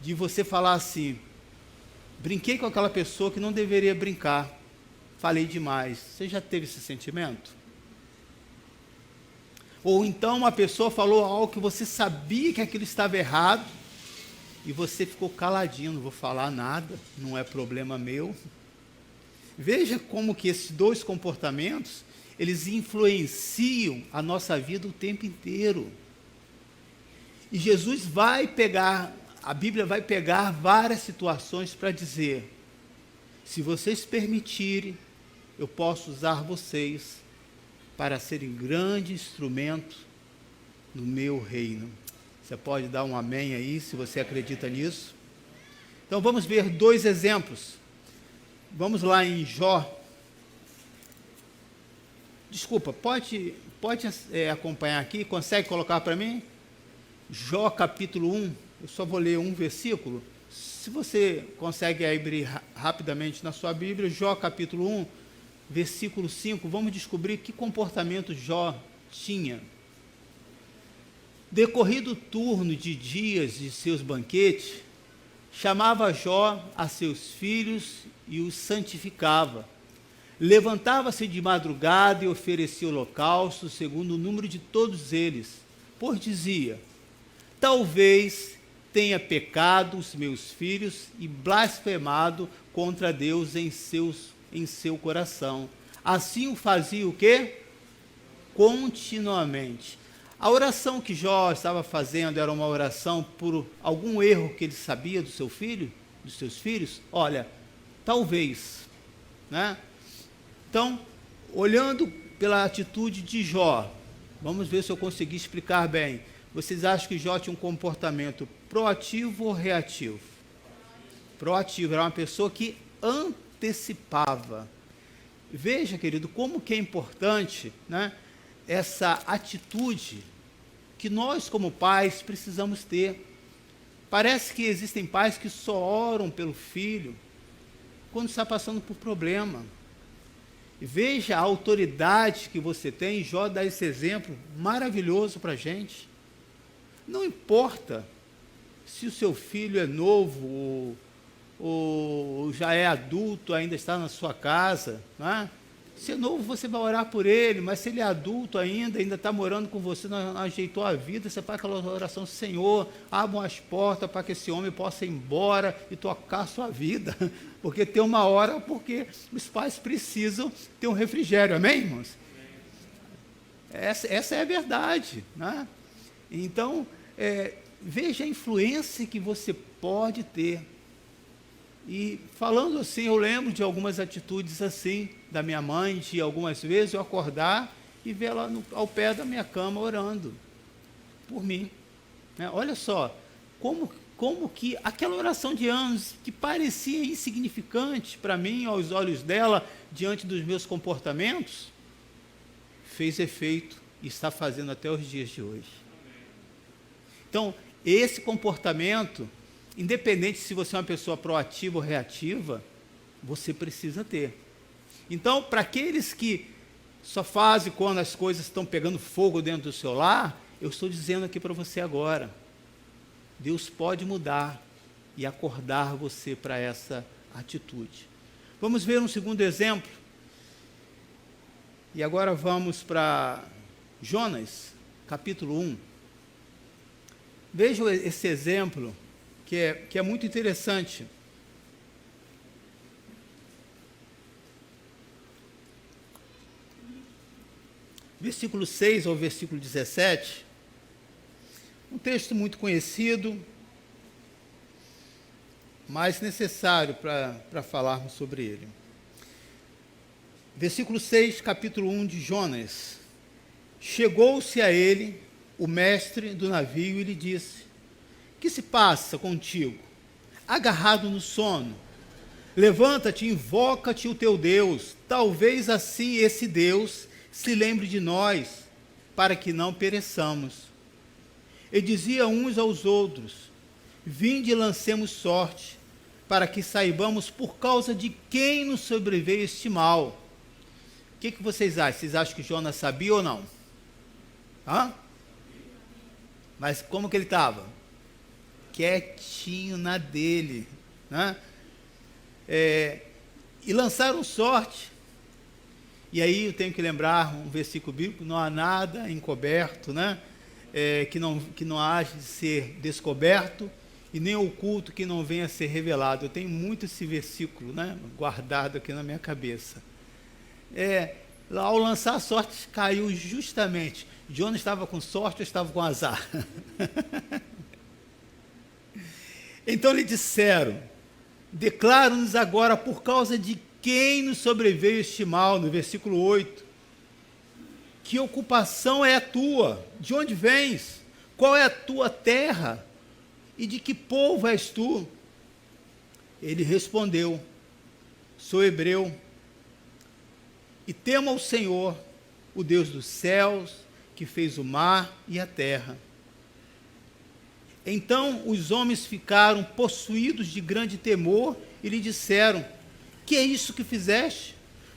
S4: de você falar assim: brinquei com aquela pessoa que não deveria brincar, falei demais. Você já teve esse sentimento? Ou então uma pessoa falou algo que você sabia que aquilo estava errado, e você ficou caladinho, não vou falar nada, não é problema meu. Veja como que esses dois comportamentos, eles influenciam a nossa vida o tempo inteiro. E Jesus vai pegar, a Bíblia vai pegar várias situações para dizer: se vocês permitirem, eu posso usar vocês para serem grande instrumento no meu reino. Você pode dar um amém aí, se você acredita nisso? Então vamos ver dois exemplos. Vamos lá em Jó. Desculpa, pode acompanhar aqui? Consegue colocar para mim? Jó capítulo 1, eu só vou ler um versículo. Se você consegue abrir rapidamente na sua Bíblia, Jó capítulo 1, versículo 5, vamos descobrir que comportamento Jó tinha. Decorrido o turno de dias de seus banquetes, chamava Jó a seus filhos e os santificava. Levantava-se de madrugada e oferecia holocausto segundo o número de todos eles, pois dizia: talvez tenha pecado os meus filhos e blasfemado contra Deus em seu coração. Assim o fazia o quê? Continuamente. A oração que Jó estava fazendo era uma oração por algum erro que ele sabia do seu filho, dos seus filhos? Olha, talvez, né? Então, olhando pela atitude de Jó, vamos ver se eu consegui explicar bem. Vocês acham que Jó tinha um comportamento proativo ou reativo? proativo, era uma pessoa que antecipava. Veja, querido, como que é importante, né, essa atitude que nós, como pais, precisamos ter. Parece que existem pais que só oram pelo filho quando está passando por problema. E veja a autoridade que você tem. Jó dá esse exemplo maravilhoso para a gente. Não importa se o seu filho é novo ou já é adulto, ainda está na sua casa, não é? Se é novo, você vai orar por ele, mas se ele é adulto ainda está morando com você, não ajeitou a vida, você faz aquela oração: Senhor, abra as portas para que esse homem possa ir embora e tocar a sua vida, porque tem uma hora, porque os pais precisam ter um refrigério, amém, irmãos? Essa é a verdade, né? Então, veja a influência que você pode ter. E falando assim, eu lembro de algumas atitudes assim, da minha mãe, de algumas vezes eu acordar e ver ela ao pé da minha cama orando por mim. Né? Olha só, como que aquela oração de anos, que parecia insignificante para mim, aos olhos dela, diante dos meus comportamentos, fez efeito e está fazendo até os dias de hoje. Então, esse comportamento, independente se você é uma pessoa proativa ou reativa, você precisa ter. Então, para aqueles que só fazem quando as coisas estão pegando fogo dentro do seu lar, eu estou dizendo aqui para você agora, Deus pode mudar e acordar você para essa atitude. Vamos ver um segundo exemplo. E agora vamos para Jonas, capítulo 1. Vejam esse exemplo, que é muito interessante. Versículo 6 ao versículo 17, um texto muito conhecido, mas necessário para falarmos sobre ele. Versículo 6, capítulo 1 de Jonas. Chegou-se a ele o mestre do navio e lhe disse: que se passa contigo, agarrado no sono? Levanta-te, invoca-te o teu Deus, talvez assim esse Deus se lembre de nós, para que não pereçamos. E dizia uns aos outros: vinde e lancemos sorte, para que saibamos por causa de quem nos sobreveio este mal. O que vocês acham? Vocês acham que Jonas sabia ou não? Mas como que ele estava? Quietinho na dele, né? E lançaram sorte. E aí eu tenho que lembrar um versículo bíblico: não há nada encoberto, né? Que não haja de ser descoberto, e nem oculto que não venha a ser revelado. Eu tenho muito esse versículo, né, guardado aqui na minha cabeça. Lá ao lançar a sorte, caiu justamente. Jonas estava com sorte ou estava com azar? Então lhe disseram: declara-nos agora por causa de quem nos sobreveio este mal, no versículo 8. Que ocupação é a tua? De onde vens? Qual é a tua terra? E de que povo és tu? Ele respondeu: sou hebreu, e temo ao Senhor, o Deus dos céus, que fez o mar e a terra. Então os homens ficaram possuídos de grande temor e lhe disseram: que é isso que fizeste?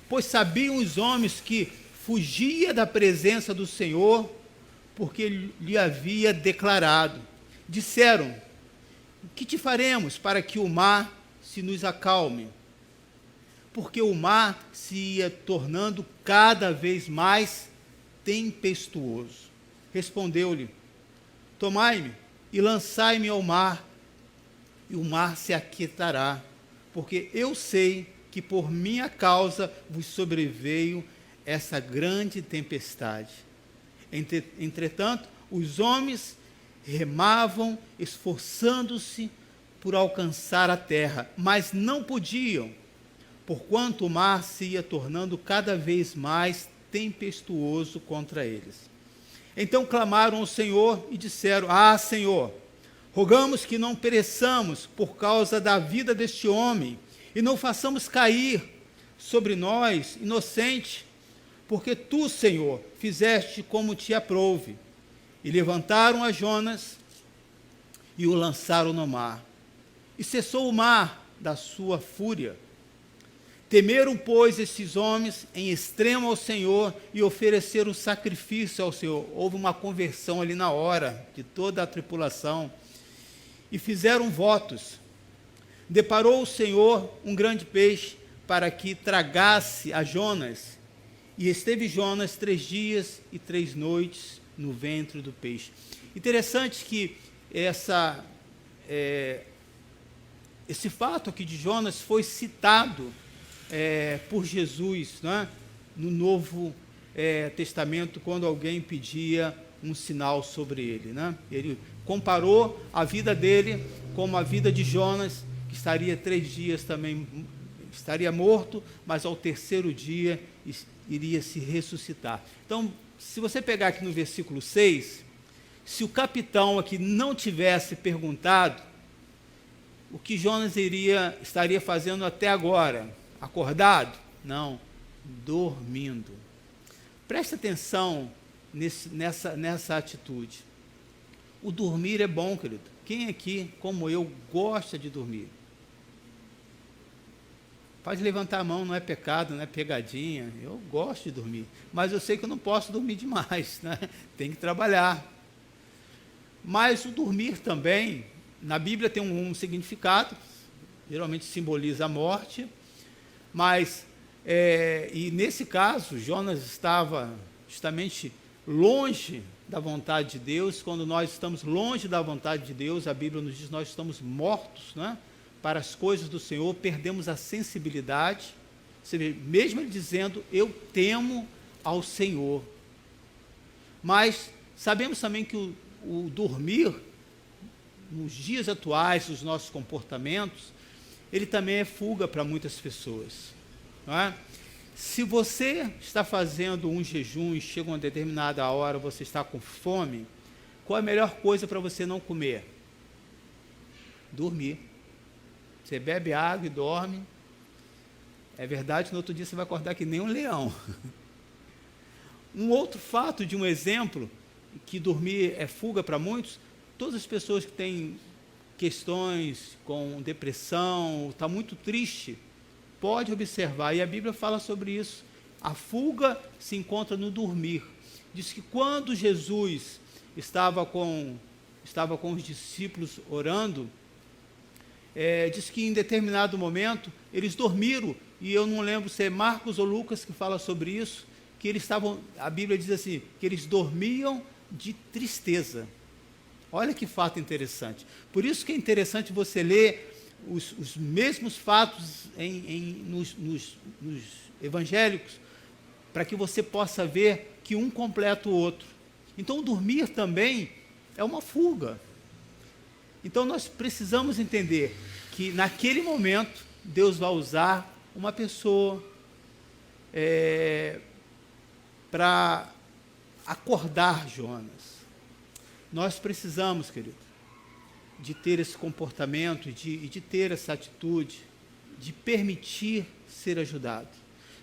S4: Pois sabiam os homens que fugia da presença do Senhor, porque lhe havia declarado. Disseram: que te faremos para que o mar se nos acalme? Porque o mar se ia tornando cada vez mais tempestuoso. Respondeu-lhe: tomai-me e lançai-me ao mar, e o mar se aquietará, porque eu sei que por minha causa vos sobreveio essa grande tempestade. Entretanto, os homens remavam, esforçando-se por alcançar a terra, mas não podiam, porquanto o mar se ia tornando cada vez mais tempestuoso contra eles. Então clamaram ao Senhor e disseram: Senhor, Rogamos que não pereçamos por causa da vida deste homem e não façamos cair sobre nós inocente, porque tu, Senhor, fizeste como te aprouve. E levantaram a Jonas e o lançaram no mar. E cessou o mar da sua fúria. Temeram, pois, esses homens em extremo ao Senhor e ofereceram sacrifício ao Senhor. Houve uma conversão ali na hora de toda a tripulação. E fizeram votos. Deparou o Senhor um grande peixe para que tragasse a Jonas. E esteve Jonas 3 dias e 3 noites no ventre do peixe. Interessante que esse fato aqui de Jonas foi citado por Jesus, né, no Novo Testamento, quando alguém pedia um sinal sobre ele, né? Ele comparou a vida dele com a vida de Jonas, que estaria 3 dias também, estaria morto, mas ao 3º dia iria se ressuscitar. Então, se você pegar aqui no versículo 6, se o capitão aqui não tivesse perguntado o que Jonas estaria fazendo até agora, acordado? Não, dormindo. Preste atenção nessa atitude. O dormir é bom, querido. Quem aqui, como eu, gosta de dormir? Pode levantar a mão, não é pecado, não é pegadinha. Eu gosto de dormir, mas eu sei que eu não posso dormir demais, né? Tem que trabalhar. Mas o dormir também, na Bíblia tem um significado, geralmente simboliza a morte, mas, e nesse caso, Jonas estava justamente longe da vontade de Deus. Quando nós estamos longe da vontade de Deus, a Bíblia nos diz que nós estamos mortos, né, para as coisas do Senhor, perdemos a sensibilidade. Você vê, mesmo ele dizendo, eu temo ao Senhor. Mas sabemos também que o dormir, nos dias atuais, os nossos comportamentos, ele também é fuga para muitas pessoas, não é? Se você está fazendo um jejum e chega uma determinada hora, você está com fome, qual é a melhor coisa para você não comer? Dormir. Você bebe água e dorme. É verdade que no outro dia você vai acordar que nem um leão. Um outro fato de um exemplo, que dormir é fuga para muitos, todas as pessoas que têm questões com depressão, está muito triste, pode observar, e a Bíblia fala sobre isso. A fuga se encontra no dormir. Diz que quando Jesus estava com os discípulos orando, diz que em determinado momento eles dormiram, e eu não lembro se é Marcos ou Lucas que fala sobre isso, que eles estavam, a Bíblia diz assim, que eles dormiam de tristeza. Olha que fato interessante. Por isso que é interessante você ler os mesmos fatos nos evangélicos, para que você possa ver que um completa o outro. Então, dormir também é uma fuga. Então, nós precisamos entender que, naquele momento, Deus vai usar uma pessoa para acordar Jonas. Nós precisamos, querido, de ter esse comportamento, de ter essa atitude, de permitir ser ajudado.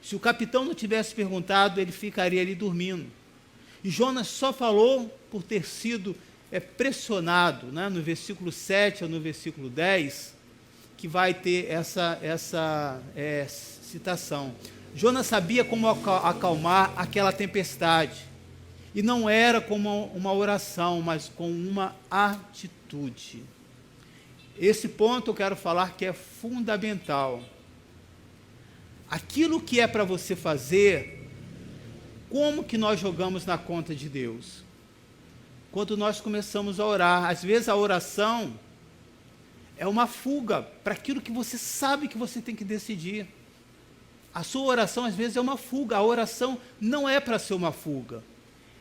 S4: Se o capitão não tivesse perguntado, ele ficaria ali dormindo. E Jonas só falou por ter sido pressionado, né? No versículo 7 ou no versículo 10, que vai ter essa citação. Jonas sabia como acalmar aquela tempestade. E não era como uma oração, mas com uma atitude. Esse ponto eu quero falar que é fundamental. Aquilo que é para você fazer, como que nós jogamos na conta de Deus? Quando nós começamos a orar, às vezes a oração é uma fuga para aquilo que você sabe que você tem que decidir. A sua oração às vezes é uma fuga, a oração não é para ser uma fuga.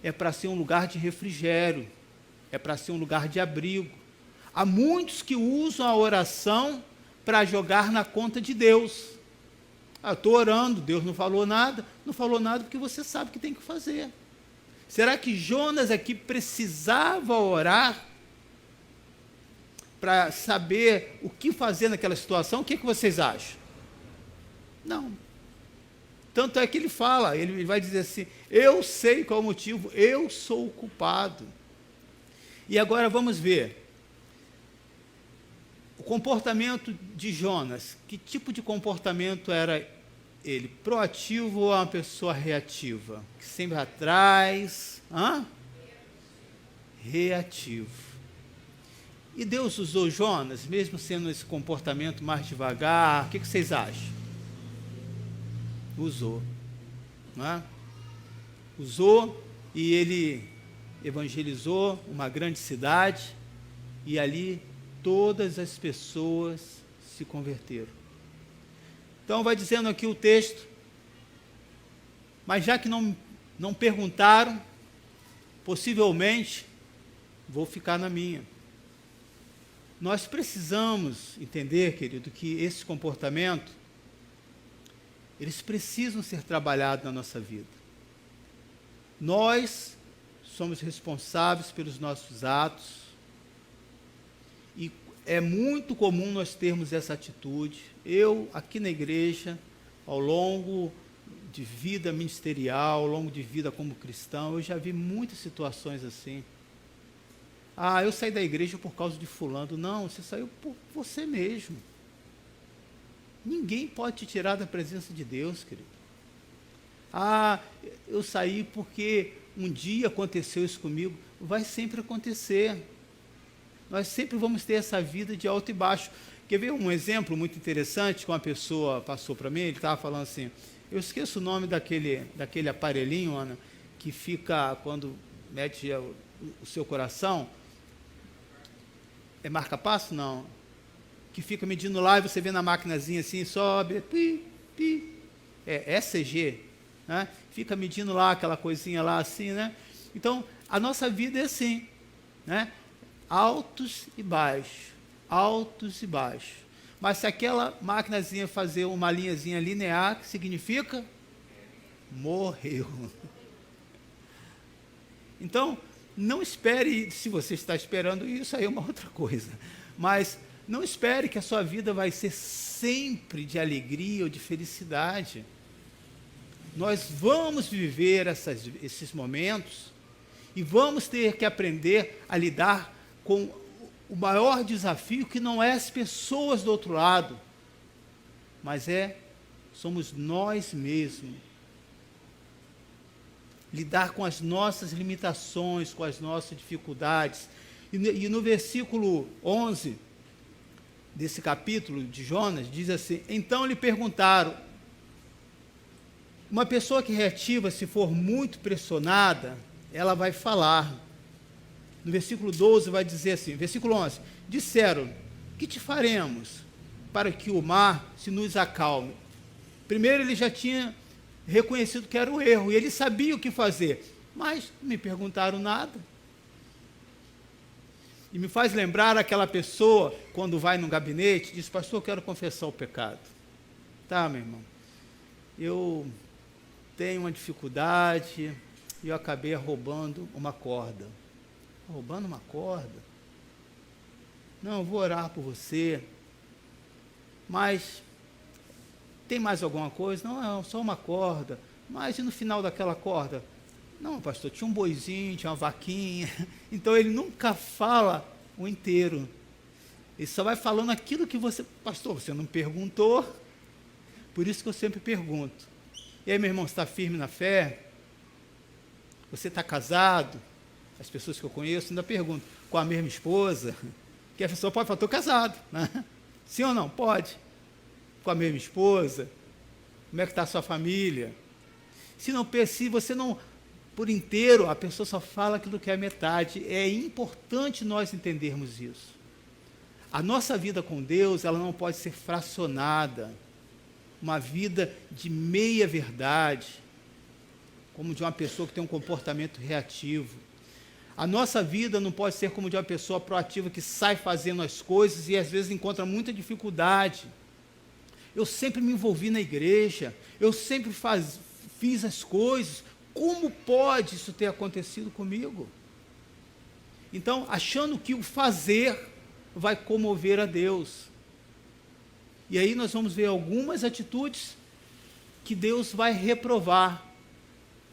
S4: É para ser um lugar de refrigério, é para ser um lugar de abrigo. Há muitos que usam a oração para jogar na conta de Deus. Estou orando, Deus não falou nada porque você sabe o que tem que fazer. Será que Jonas aqui precisava orar? para saber o que fazer naquela situação, o que vocês acham? Não. Tanto é que ele fala, ele vai dizer assim, eu sei qual é o motivo, eu sou o culpado. E agora vamos ver o comportamento de Jonas. Que tipo de comportamento era ele? Proativo ou uma pessoa reativa? Que sempre vai atrás? Reativo. E Deus usou Jonas, mesmo sendo esse comportamento mais devagar? O que vocês acham? Usou. Não é? Usou, e ele evangelizou uma grande cidade, e ali todas as pessoas se converteram. Então vai dizendo aqui o texto, mas já que não perguntaram, possivelmente vou ficar na minha. Nós precisamos entender, querido, que esse comportamento, eles precisam ser trabalhados na nossa vida. Nós somos responsáveis pelos nossos atos, e é muito comum nós termos essa atitude. Eu, aqui na igreja, ao longo de vida ministerial, ao longo de vida como cristão, eu já vi muitas situações assim. Eu saí da igreja por causa de fulano. Não, você saiu por você mesmo. Ninguém pode te tirar da presença de Deus, querido. Eu saí porque um dia aconteceu isso comigo. Vai sempre acontecer. Nós sempre vamos ter essa vida de alto e baixo. Quer ver um exemplo muito interessante que uma pessoa passou para mim? Ele estava falando assim, eu esqueço o nome daquele aparelhinho, Ana, que fica, quando mete o seu coração, é marca-passo? Não. Que fica medindo lá e você vê na maquinazinha assim, sobe, pi, pi. É ECG, né? Fica medindo lá, aquela coisinha lá assim, né? Então, a nossa vida é assim, né? Altos e baixos, altos e baixos. Mas se aquela maquinazinha fazer uma linhazinha linear, que significa? Morreu. Então, não espere, se você está esperando isso, aí é uma outra coisa. Mas não espere que a sua vida vai ser sempre de alegria ou de felicidade. Nós vamos viver esses momentos e vamos ter que aprender a lidar com o maior desafio, que não é as pessoas do outro lado, mas somos nós mesmos. Lidar com as nossas limitações, com as nossas dificuldades. E no versículo 11 desse capítulo de Jonas, diz assim, então lhe perguntaram, uma pessoa que é reativa, se for muito pressionada, ela vai falar. No versículo 12 vai dizer assim, versículo 11, disseram, que te faremos para que o mar se nos acalme? Primeiro ele já tinha reconhecido que era o erro, e ele sabia o que fazer, mas não me perguntaram nada. E me faz lembrar aquela pessoa, quando vai no gabinete, diz, pastor, eu quero confessar o pecado. Tá, meu irmão, eu tenho uma dificuldade, e eu acabei roubando uma corda. Roubando uma corda? Não, eu vou orar por você, mas tem mais alguma coisa? Não, só uma corda. Mas e no final daquela corda? Não, pastor, tinha um boizinho, tinha uma vaquinha. Então ele nunca fala o inteiro. Ele só vai falando aquilo que você... Pastor, você não perguntou? Por isso que eu sempre pergunto. E aí, meu irmão, você está firme na fé? Você está casado? As pessoas que eu conheço ainda perguntam, com a mesma esposa? Que a pessoa pode falar, estou casado, né? Sim ou não? Pode. Com a mesma esposa? Como é que está a sua família? Se você não, por inteiro, a pessoa só fala aquilo que é a metade. É importante nós entendermos isso. A nossa vida com Deus, ela não pode ser fracionada. Uma vida de meia verdade, como de uma pessoa que tem um comportamento reativo. A nossa vida não pode ser como de uma pessoa proativa que sai fazendo as coisas e às vezes encontra muita dificuldade. Eu sempre me envolvi na igreja, eu sempre fiz as coisas. Como pode isso ter acontecido comigo? Então, achando que o fazer vai comover a Deus. E aí nós vamos ver algumas atitudes que Deus vai reprovar.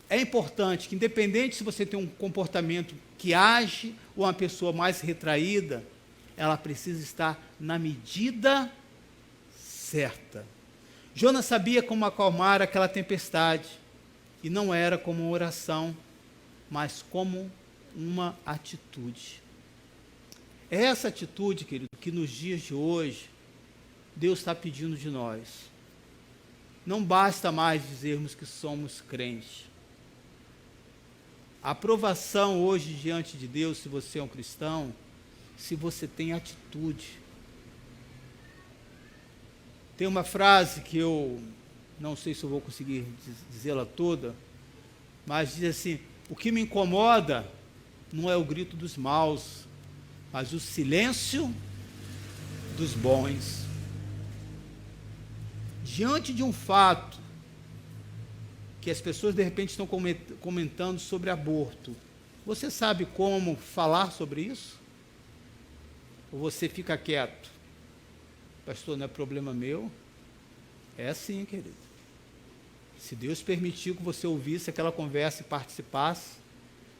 S4: É importante que, independente se você tem um comportamento que age ou uma pessoa mais retraída, ela precisa estar na medida certa. Jonas sabia como acalmar aquela tempestade, e não era como uma oração, mas como uma atitude. É essa atitude, querido, que nos dias de hoje, Deus está pedindo de nós. Não basta mais dizermos que somos crentes. A aprovação hoje diante de Deus, se você é um cristão, se você tem atitude. Tem uma frase que eu não sei se eu vou conseguir dizê-la toda, mas diz assim: o que me incomoda não é o grito dos maus, mas o silêncio dos bons. Diante de um fato que as pessoas de repente estão comentando sobre aborto, você sabe como falar sobre isso? Ou você fica quieto? Pastor, não é problema meu? É assim, querido. Se Deus permitiu que você ouvisse aquela conversa e participasse,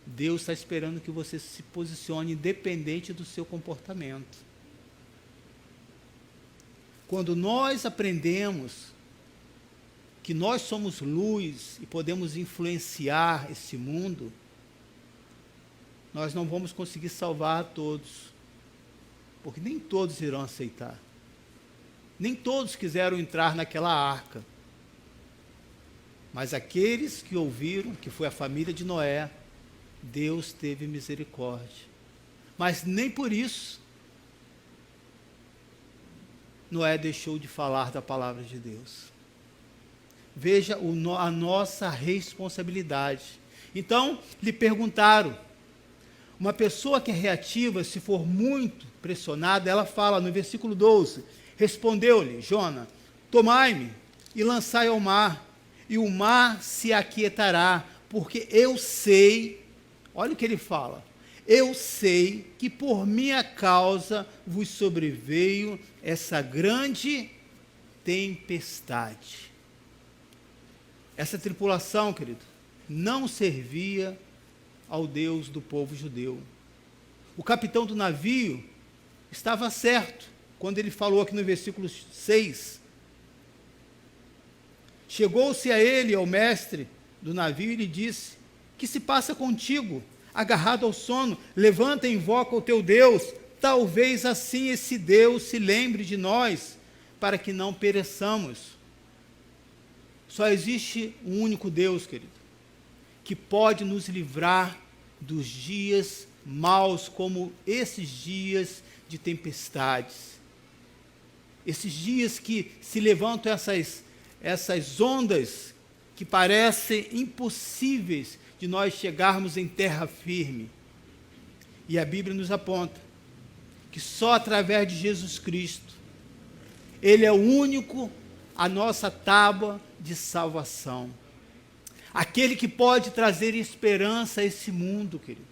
S4: Deus está esperando que você se posicione independente do seu comportamento. Quando nós aprendemos que nós somos luz e podemos influenciar esse mundo, nós não vamos conseguir salvar a todos, porque nem todos irão aceitar. Nem todos quiseram entrar naquela arca. Mas aqueles que ouviram, que foi a família de Noé, Deus teve misericórdia. Mas nem por isso Noé deixou de falar da palavra de Deus. Veja a nossa responsabilidade. Então, lhe perguntaram. Uma pessoa que é reativa, se for muito pressionada, ela fala no versículo 12, respondeu-lhe Jonas: tomai-me e lançai ao mar, e o mar se aquietará, porque eu sei, olha o que ele fala, eu sei que por minha causa vos sobreveio essa grande tempestade. Essa tripulação, querido, não servia ao Deus do povo judeu. O capitão do navio estava certo quando ele falou aqui no versículo 6. Chegou-se a ele, ao mestre do navio, e lhe disse: que se passa contigo, agarrado ao sono? Levanta e invoca o teu Deus, talvez assim esse Deus se lembre de nós, para que não pereçamos. Só existe um único Deus, querido, que pode nos livrar dos dias maus, como esses dias de tempestades. Esses dias que se levantam essas ondas que parecem impossíveis de nós chegarmos em terra firme. E a Bíblia nos aponta que só através de Jesus Cristo, Ele é o único, a nossa tábua de salvação. Aquele que pode trazer esperança a esse mundo, querido.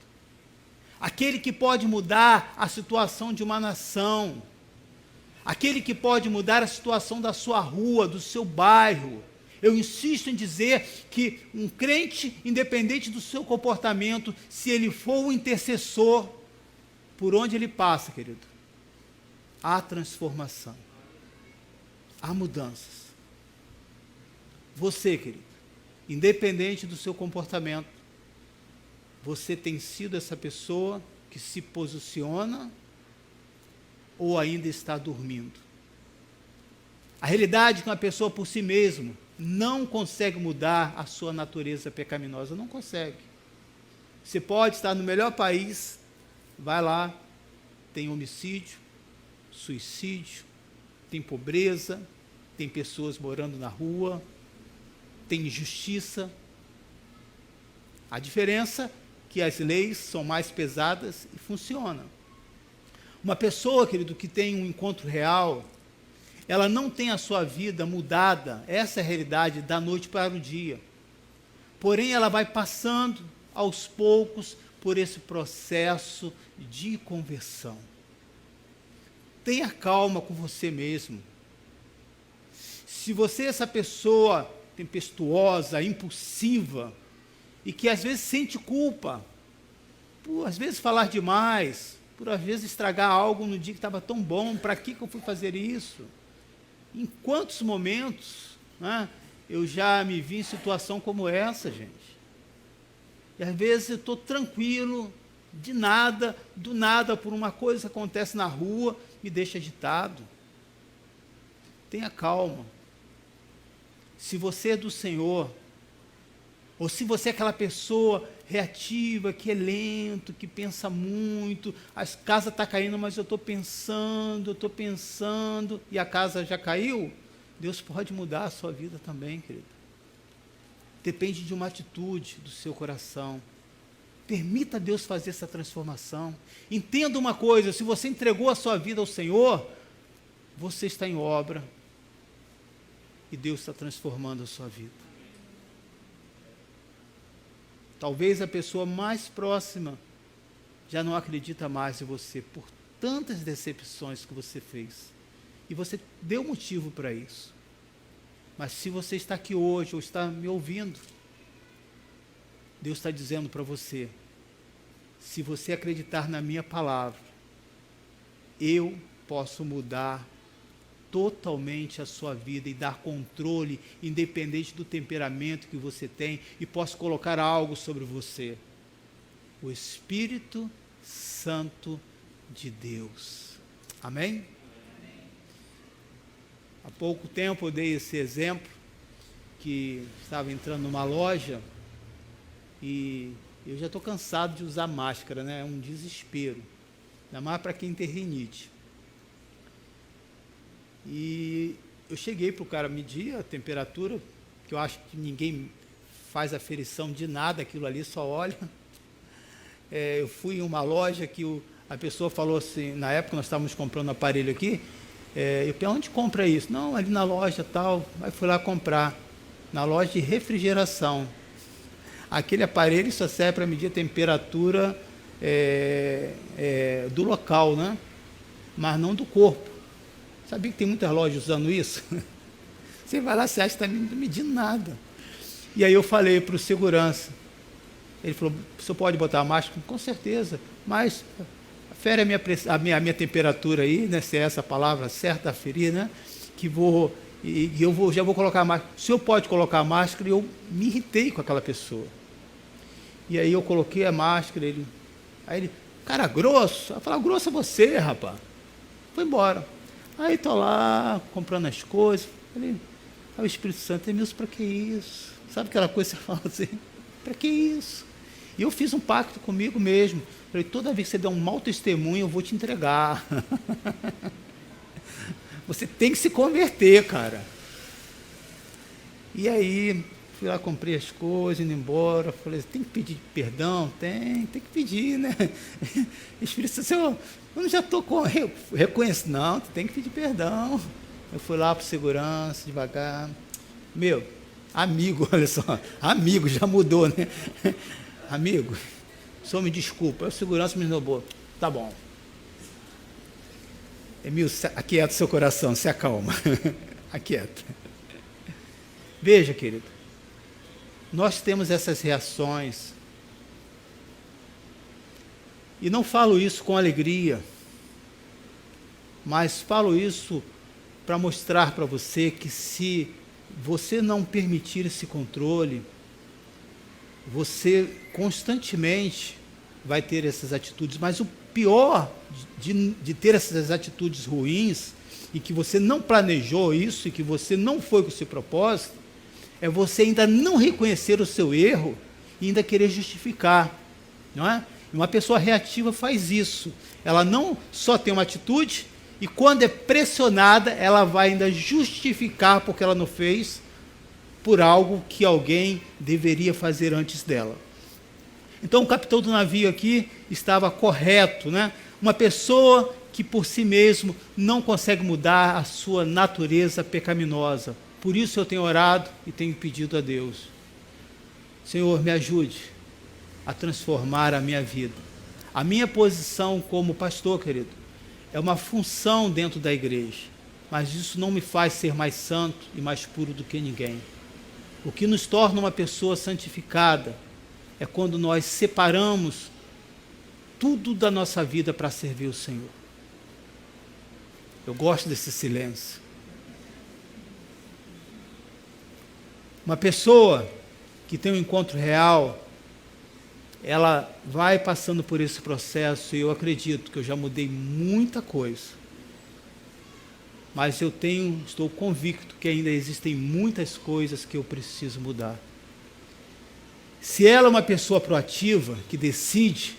S4: Aquele que pode mudar a situação de uma nação. Aquele que pode mudar a situação da sua rua, do seu bairro. Eu insisto em dizer que um crente, independente do seu comportamento, se ele for um intercessor, por onde ele passa, querido, há transformação, há mudanças. Você, querido, independente do seu comportamento, você tem sido essa pessoa que se posiciona ou ainda está dormindo? A realidade é que uma pessoa por si mesma não consegue mudar a sua natureza pecaminosa, não consegue. Você pode estar no melhor país, vai lá, tem homicídio, suicídio, tem pobreza, tem pessoas morando na rua, tem injustiça. A diferença é que as leis são mais pesadas e funcionam. Uma pessoa, querido, que tem um encontro real, ela não tem a sua vida mudada, essa é a realidade, da noite para o dia. Porém, ela vai passando aos poucos por esse processo de conversão. tenha calma com você mesmo. Se você é essa pessoa tempestuosa, impulsiva, e que às vezes sente culpa, por às vezes falar demais, por às vezes estragar algo no dia que estava tão bom, para que eu fui fazer isso? Em quantos momentos, né, eu já me vi em situação como essa, gente? E às vezes eu estou tranquilo, de nada, do nada, por uma coisa que acontece na rua, me deixa agitado. Tenha calma. Se você é do Senhor, ou se você é aquela pessoa reativa, que é lento, que pensa muito, a casa está caindo, mas eu estou pensando, e a casa já caiu, Deus pode mudar a sua vida também, querido. Depende de uma atitude do seu coração. Permita Deus fazer essa transformação. Entenda uma coisa, se você entregou a sua vida ao Senhor, você está em obra, e Deus está transformando a sua vida. Talvez a pessoa mais próxima já não acredita mais em você por tantas decepções que você fez. E você deu motivo para isso. Mas se você está aqui hoje ou está me ouvindo, Deus está dizendo para você, se você acreditar na minha palavra, eu posso mudar totalmente a sua vida e dar controle, independente do temperamento que você tem, e posso colocar algo sobre você. O Espírito Santo de Deus. Amém? Há pouco tempo eu dei esse exemplo, que estava entrando numa loja, e eu já estou cansado de usar máscara, né? É um desespero, ainda mais para quem tem rinite. E eu cheguei para o cara medir a temperatura, que eu acho que ninguém faz aferição de nada, aquilo ali só olha. Eu fui em uma loja que a pessoa falou assim, na época nós estávamos comprando aparelho aqui, eu perguntei, onde compra isso? Não, ali na loja tal, aí fui lá comprar, na loja de refrigeração. Aquele aparelho só serve para medir a temperatura do local, né? Mas não do corpo. Sabia que tem muitas lojas usando isso? Você vai lá, você acha que está medindo nada. E aí eu falei para o segurança, ele falou, o senhor pode botar a máscara? Com certeza, mas afere a minha temperatura aí, né, se é essa palavra certa, aferir, né, já vou colocar a máscara. O senhor pode colocar a máscara? E eu me irritei com aquela pessoa. E aí eu coloquei a máscara, aí ele, cara grosso, eu falei, grosso é você, rapaz. Foi embora. Aí estou lá, comprando as coisas, falei, o Espírito Santo, Emilson, para que isso? Sabe aquela coisa que você fala assim, para que isso? E eu fiz um pacto comigo mesmo, falei, toda vez que você der um mau testemunho, eu vou te entregar. Você tem que se converter, cara. E aí, fui lá, comprei as coisas, indo embora, falei, tem que pedir perdão? Tem que pedir, né? Espírito Santo, Senhor, eu já estou reconhecendo, não, tu tem que pedir perdão. Eu fui lá para o segurança, devagar, amigo, olha só, amigo, já mudou, né? Amigo, o senhor me desculpa, o segurança me roubou, tá bom. Emil, aquieta seu coração, se acalma, aquieta. Veja, querido, nós temos essas reações, e não falo isso com alegria, mas falo isso para mostrar para você que se você não permitir esse controle, você constantemente vai ter essas atitudes, mas o pior de ter essas atitudes ruins, e que você não planejou isso, e que você não foi com esse propósito, é você ainda não reconhecer o seu erro, e ainda querer justificar, não é? Uma pessoa reativa faz isso, ela não só tem uma atitude, e quando é pressionada, ela vai ainda justificar porque ela não fez, por algo que alguém deveria fazer antes dela. Então o capitão do navio aqui estava correto, né? Uma pessoa que por si mesmo não consegue mudar a sua natureza pecaminosa. Por isso eu tenho orado e tenho pedido a Deus, Senhor, me ajude a transformar a minha vida. A minha posição como pastor, querido, é uma função dentro da igreja, mas isso não me faz ser mais santo e mais puro do que ninguém. O que nos torna uma pessoa santificada é quando nós separamos tudo da nossa vida para servir o Senhor. Eu gosto desse silêncio. Uma pessoa que tem um encontro real, ela vai passando por esse processo, e eu acredito que eu já mudei muita coisa. Mas estou convicto que ainda existem muitas coisas que eu preciso mudar. Se ela é uma pessoa proativa, que decide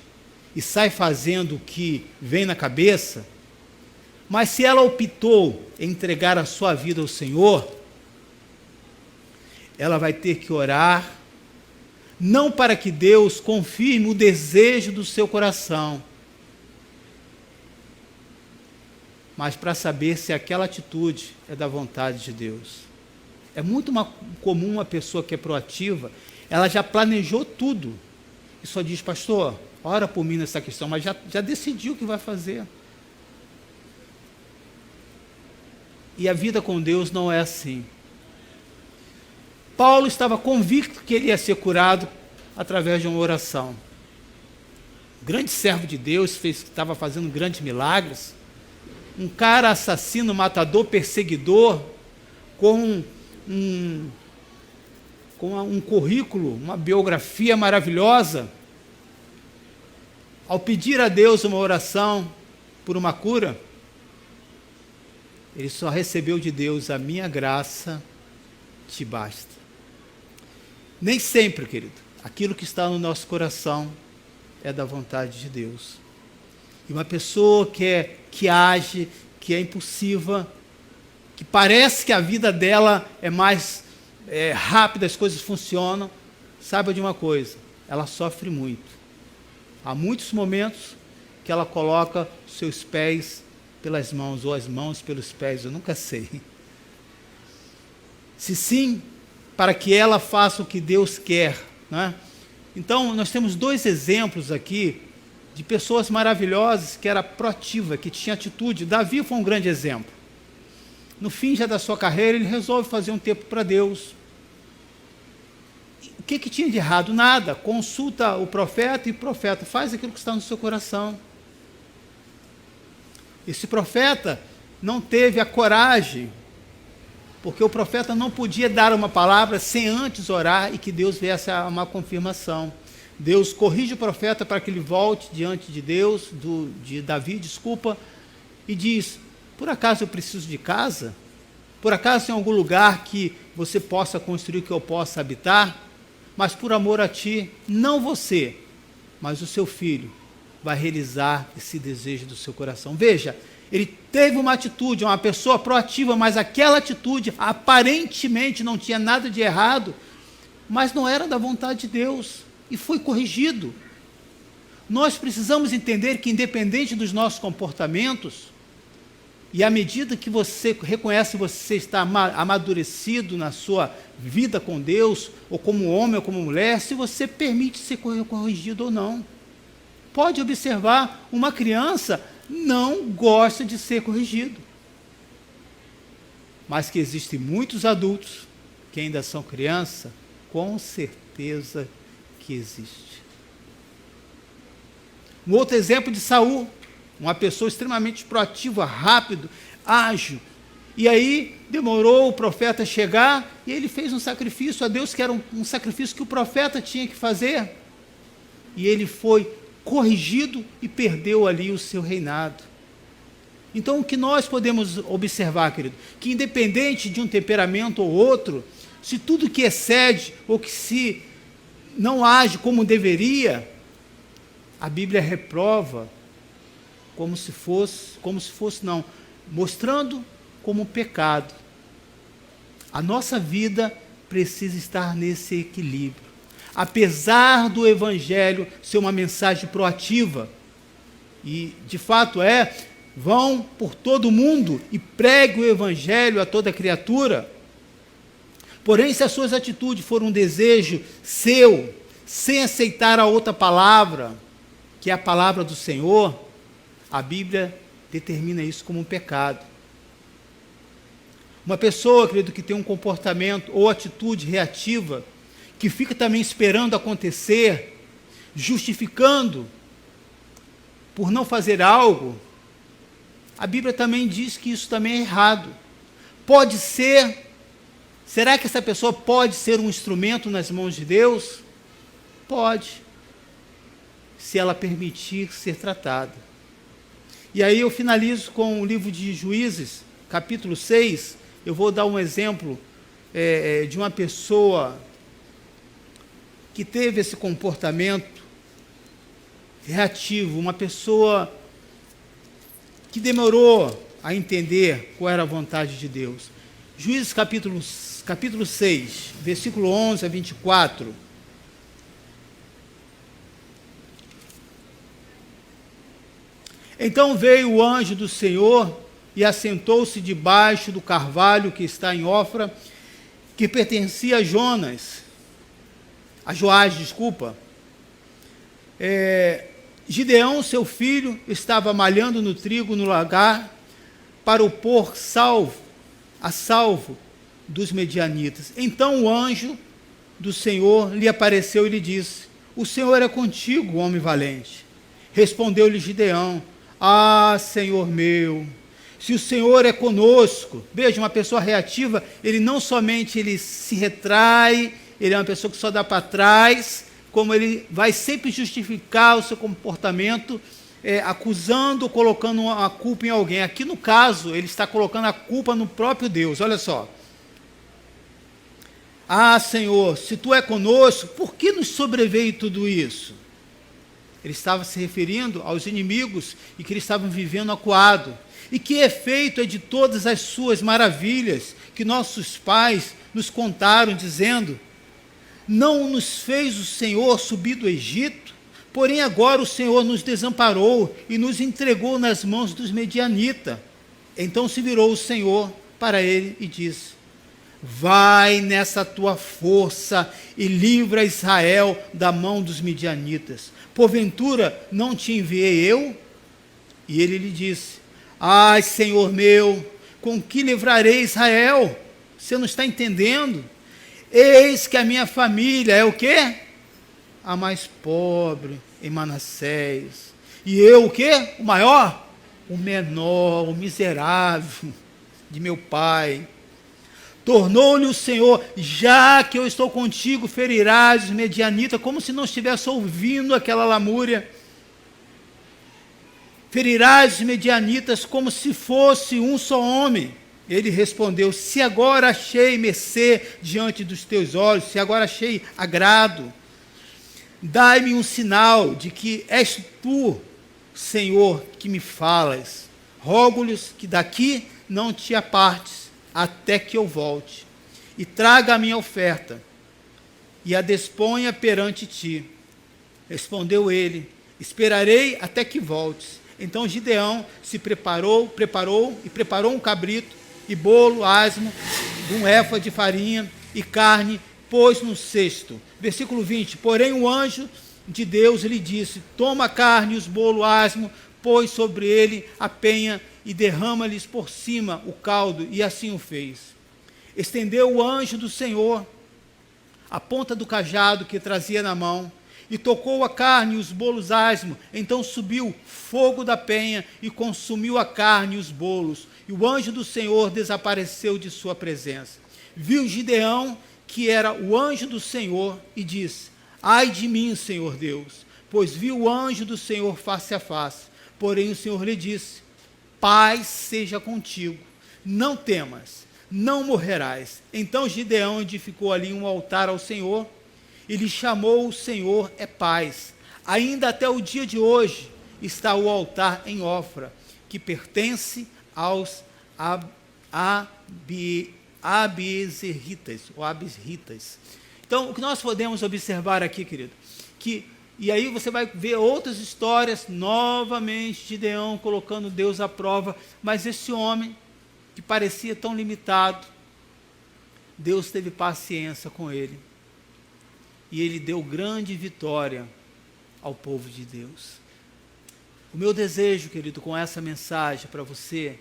S4: e sai fazendo o que vem na cabeça, mas se ela optou em entregar a sua vida ao Senhor, ela vai ter que orar, não para que Deus confirme o desejo do seu coração, mas para saber se aquela atitude é da vontade de Deus. É muito comum uma pessoa que é proativa, ela já planejou tudo, e só diz: pastor, ora por mim nessa questão, mas já decidiu o que vai fazer. E a vida com Deus não é assim. Paulo estava convicto que ele ia ser curado através de uma oração. Grande servo de Deus, estava fazendo grandes milagres. Um cara assassino, matador, perseguidor, com um currículo, uma biografia maravilhosa. Ao pedir a Deus uma oração por uma cura, ele só recebeu de Deus: a minha graça te basta. Nem sempre, querido, aquilo que está no nosso coração é da vontade de Deus. E uma pessoa que age, que é impulsiva, que parece que a vida dela é mais rápida, as coisas funcionam, saiba de uma coisa: ela sofre muito. Há muitos momentos que ela coloca seus pés pelas mãos, ou as mãos pelos pés, eu nunca sei. Se sim, para que ela faça o que Deus quer, né? Então, nós temos dois exemplos aqui de pessoas maravilhosas que era proativa, que tinha atitude. Davi foi um grande exemplo. No fim já da sua carreira, ele resolve fazer um tempo para Deus. O que tinha de errado? Nada. Consulta o profeta, e o profeta faz aquilo que está no seu coração. Esse profeta não teve a coragem, porque o profeta não podia dar uma palavra sem antes orar e que Deus viesse a uma confirmação. Deus corrige o profeta para que ele volte diante de Deus, de Davi, e diz: por acaso eu preciso de casa? Por acaso tem algum lugar que você possa construir, que eu possa habitar? Mas por amor a ti, não você, mas o seu filho vai realizar esse desejo do seu coração. Veja, ele teve uma atitude, uma pessoa proativa, mas aquela atitude aparentemente não tinha nada de errado, mas não era da vontade de Deus, e foi corrigido. Nós precisamos entender que, independente dos nossos comportamentos, e à medida que você reconhece que você está amadurecido na sua vida com Deus, ou como homem ou como mulher, se você permite ser corrigido ou não. Pode observar, uma criança não gosta de ser corrigido. Mas que existem muitos adultos que ainda são criança, com certeza que existe. Um outro exemplo de Saul, uma pessoa extremamente proativa, rápido, ágil. E aí demorou o profeta chegar e ele fez um sacrifício a Deus, que era um sacrifício que o profeta tinha que fazer. E ele foi corrigido e perdeu ali o seu reinado. Então, o que nós podemos observar, querido? Que independente de um temperamento ou outro, se tudo que excede ou que se não age como deveria, a Bíblia reprova mostrando como pecado. A nossa vida precisa estar nesse equilíbrio. Apesar do Evangelho ser uma mensagem proativa, e de fato vão por todo o mundo e pregue o Evangelho a toda criatura, porém, se as suas atitudes forem um desejo seu, sem aceitar a outra palavra, que é a palavra do Senhor, a Bíblia determina isso como um pecado. Uma pessoa, querido, que tem um comportamento ou atitude reativa, que fica também esperando acontecer, justificando por não fazer algo, a Bíblia também diz que isso também é errado. Pode ser, será que essa pessoa pode ser um instrumento nas mãos de Deus? Pode, se ela permitir ser tratada. E aí eu finalizo com o livro de Juízes, capítulo 6, eu vou dar um exemplo de uma pessoa que teve esse comportamento reativo, uma pessoa que demorou a entender qual era a vontade de Deus. Juízes capítulo 6, versículo 11 a 24. Então veio o anjo do Senhor e assentou-se debaixo do carvalho que está em Ofra, que pertencia a Joás. Gideão, seu filho, estava malhando no trigo no lagar para o pôr a salvo dos medianitas. Então o anjo do Senhor lhe apareceu e lhe disse: o Senhor é contigo, homem valente. Respondeu-lhe Gideão: ah, Senhor meu, se o Senhor é conosco. Veja, uma pessoa reativa, ele não somente ele se retrai, ele é uma pessoa que só dá para trás, como ele vai sempre justificar o seu comportamento, acusando, colocando a culpa em alguém. Aqui no caso, ele está colocando a culpa no próprio Deus. Olha só. Ah, Senhor, se tu é conosco, por que nos sobreveio tudo isso? Ele estava se referindo aos inimigos e que eles estavam vivendo acuado. E que efeito é de todas as suas maravilhas que nossos pais nos contaram, dizendo: não nos fez o Senhor subir do Egito? Porém agora o Senhor nos desamparou e nos entregou nas mãos dos medianitas. Então se virou o Senhor para ele e disse: vai nessa tua força e livra Israel da mão dos medianitas. Porventura não te enviei eu? E ele lhe disse: ai, Senhor meu, com que livrarei Israel? Você não está entendendo? Eis que a minha família é o quê? A mais pobre em Manassés. E eu o quê? O maior? O menor, o miserável de meu pai. Tornou-lhe o Senhor: já que eu estou contigo, ferirás os medianitas, como se não estivesse ouvindo aquela lamúria. Ferirás os medianitas como se fosse um só homem. Ele respondeu: se agora achei mercê diante dos teus olhos, se agora achei agrado, dai-me um sinal de que és tu, Senhor, que me falas. Rogo-lhes que daqui não te apartes, até que eu volte, e traga a minha oferta, e a disponha perante ti. Respondeu ele: esperarei até que voltes. Então Gideão se preparou um cabrito, e bolo asmo, um éfa de farinha e carne, pôs no cesto. Versículo 20, porém o anjo de Deus lhe disse: toma a carne e os bolos asmo, pôs sobre ele a penha e derrama-lhes por cima o caldo, e assim o fez. Estendeu o anjo do Senhor a ponta do cajado que trazia na mão, e tocou a carne e os bolos asmo. Então subiu fogo da penha e consumiu a carne e os bolos, e o anjo do Senhor desapareceu de sua presença. Viu Gideão que era o anjo do Senhor e disse: ai de mim, Senhor Deus, pois vi o anjo do Senhor face a face. Porém o Senhor lhe disse: paz seja contigo, não temas, não morrerás. Então Gideão edificou ali um altar ao Senhor, e lhe chamou: o Senhor é paz. Ainda até o dia de hoje está o altar em Ofra, que pertence aos abisritas. Então, o que nós podemos observar aqui, querido, e aí você vai ver outras histórias, novamente Gideão colocando Deus à prova, mas esse homem, que parecia tão limitado, Deus teve paciência com ele, e ele deu grande vitória ao povo de Deus. O O meu desejo, querido, com essa mensagem para você,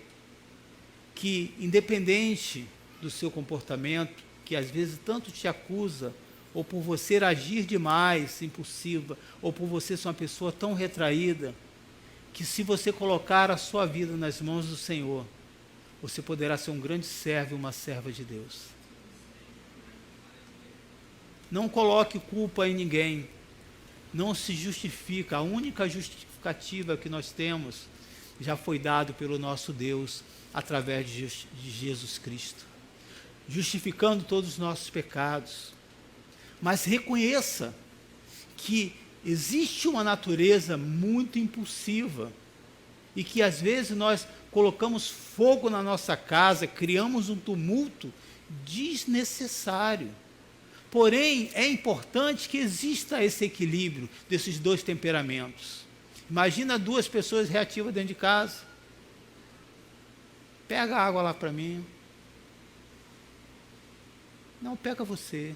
S4: que independente do seu comportamento, que às vezes tanto te acusa, ou por você agir demais, impulsiva, ou por você ser uma pessoa tão retraída, que se você colocar a sua vida nas mãos do Senhor, você poderá ser um grande servo e uma serva de Deus. Não coloque culpa em ninguém, não se justifica, a única justificativa que nós temos já foi dado pelo nosso Deus através de Jesus Cristo, justificando todos os nossos pecados. Mas reconheça que existe uma natureza muito impulsiva e que às vezes nós colocamos fogo na nossa casa, criamos um tumulto desnecessário. Porém, é importante que exista esse equilíbrio desses dois temperamentos. Imagina duas pessoas reativas dentro de casa. Pega a água lá para mim. Não, pega você.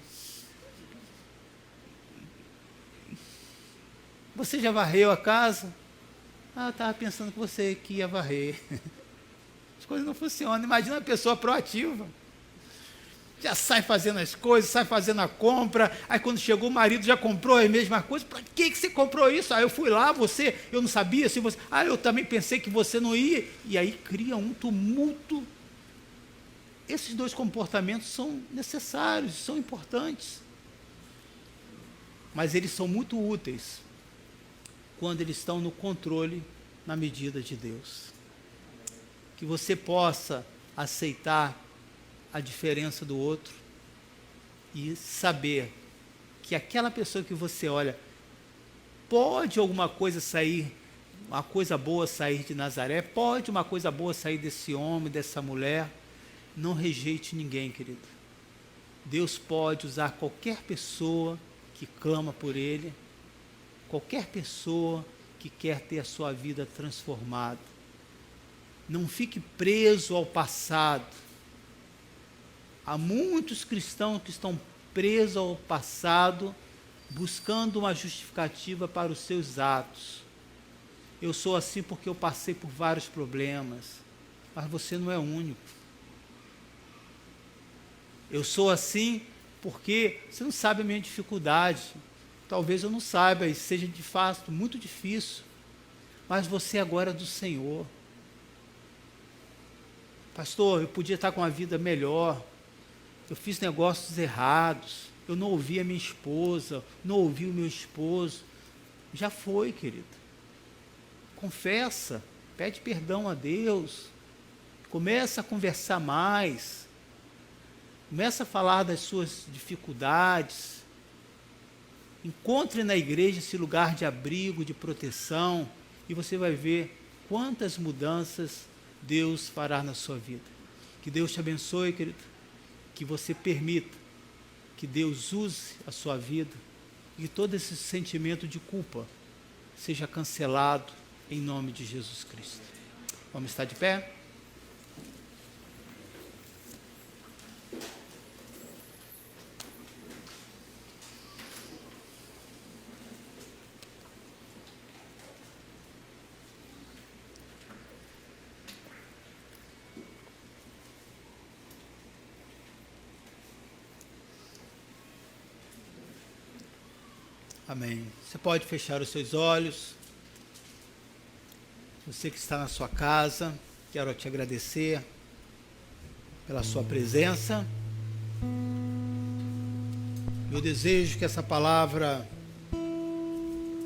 S4: Você já varreu a casa? Ah, eu estava pensando que você que ia varrer. As coisas não funcionam. Imagina uma pessoa proativa. Já sai fazendo as coisas, sai fazendo a compra. Aí quando chegou o marido já comprou as mesmas coisas. Para que você comprou isso? Eu fui lá, eu não sabia se você... eu também pensei que você não ia. E aí cria um tumulto. Esses dois comportamentos são necessários, são importantes. Mas eles são muito úteis quando eles estão no controle, na medida de Deus. Que você possa aceitar a diferença do outro e saber que aquela pessoa que você olha, pode alguma coisa sair, uma coisa boa sair de Nazaré, pode uma coisa boa sair desse homem, dessa mulher. Não rejeite ninguém, querido. Deus pode usar qualquer pessoa que clama por Ele, qualquer pessoa que quer ter a sua vida transformada. Não fique preso ao passado. Há muitos cristãos que estão presos ao passado, buscando uma justificativa para os seus atos. Eu sou assim porque eu passei por vários problemas, mas você não é único. Eu sou assim porque você não sabe a minha dificuldade. Talvez eu não saiba e seja de fato muito difícil, mas você agora é do Senhor. Pastor, eu podia estar com a vida melhor, eu fiz negócios errados, eu não ouvi a minha esposa, não ouvi o meu esposo. Já foi, querido. Confessa, pede perdão a Deus, começa a conversar mais, começa a falar das suas dificuldades. Encontre na igreja esse lugar de abrigo, de proteção, e você vai ver quantas mudanças Deus fará na sua vida. Que Deus te abençoe, querido. Que você permita que Deus use a sua vida e que todo esse sentimento de culpa seja cancelado em nome de Jesus Cristo. Vamos estar de pé? Amém. Você pode fechar os seus olhos. Você que está na sua casa, quero te agradecer pela sua presença. Eu desejo que essa palavra,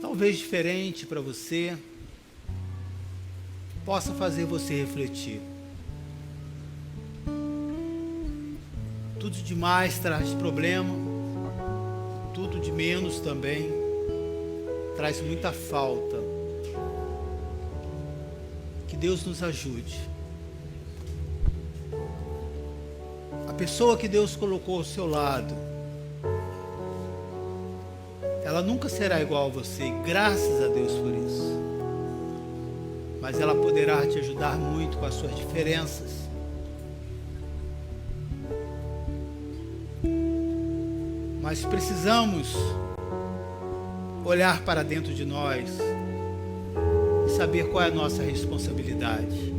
S4: talvez diferente para você, possa fazer você refletir. Tudo demais traz problema, tudo de menos também traz muita falta. Que Deus nos ajude. A pessoa que Deus colocou ao seu lado, ela nunca será igual a você, graças a Deus por isso. Mas ela poderá te ajudar muito com as suas diferenças. Mas precisamos olhar para dentro de nós, saber qual é a nossa responsabilidade.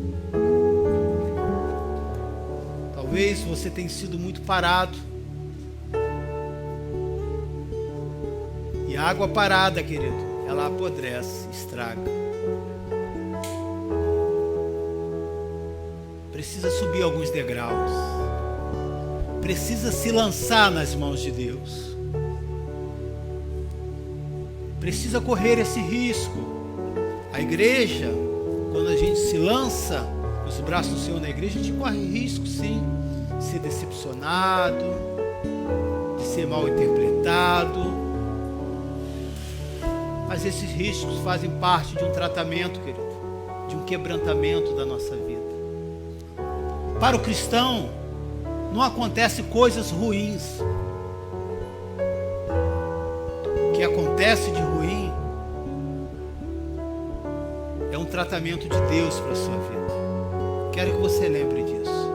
S4: Talvez você tenha sido muito parado. E a água parada, querido, ela apodrece, estraga. Precisa subir alguns degraus. Precisa se lançar nas mãos de Deus. Precisa correr esse risco. A igreja, quando a gente se lança nos braços do Senhor na igreja, a gente corre risco, sim, de ser decepcionado, de ser mal interpretado. Mas esses riscos fazem parte de um tratamento, querido, de um quebrantamento da nossa vida. Para o cristão, não acontecem coisas ruins. O que acontece de ruim é um tratamento de Deus para a sua vida. Quero que você lembre disso.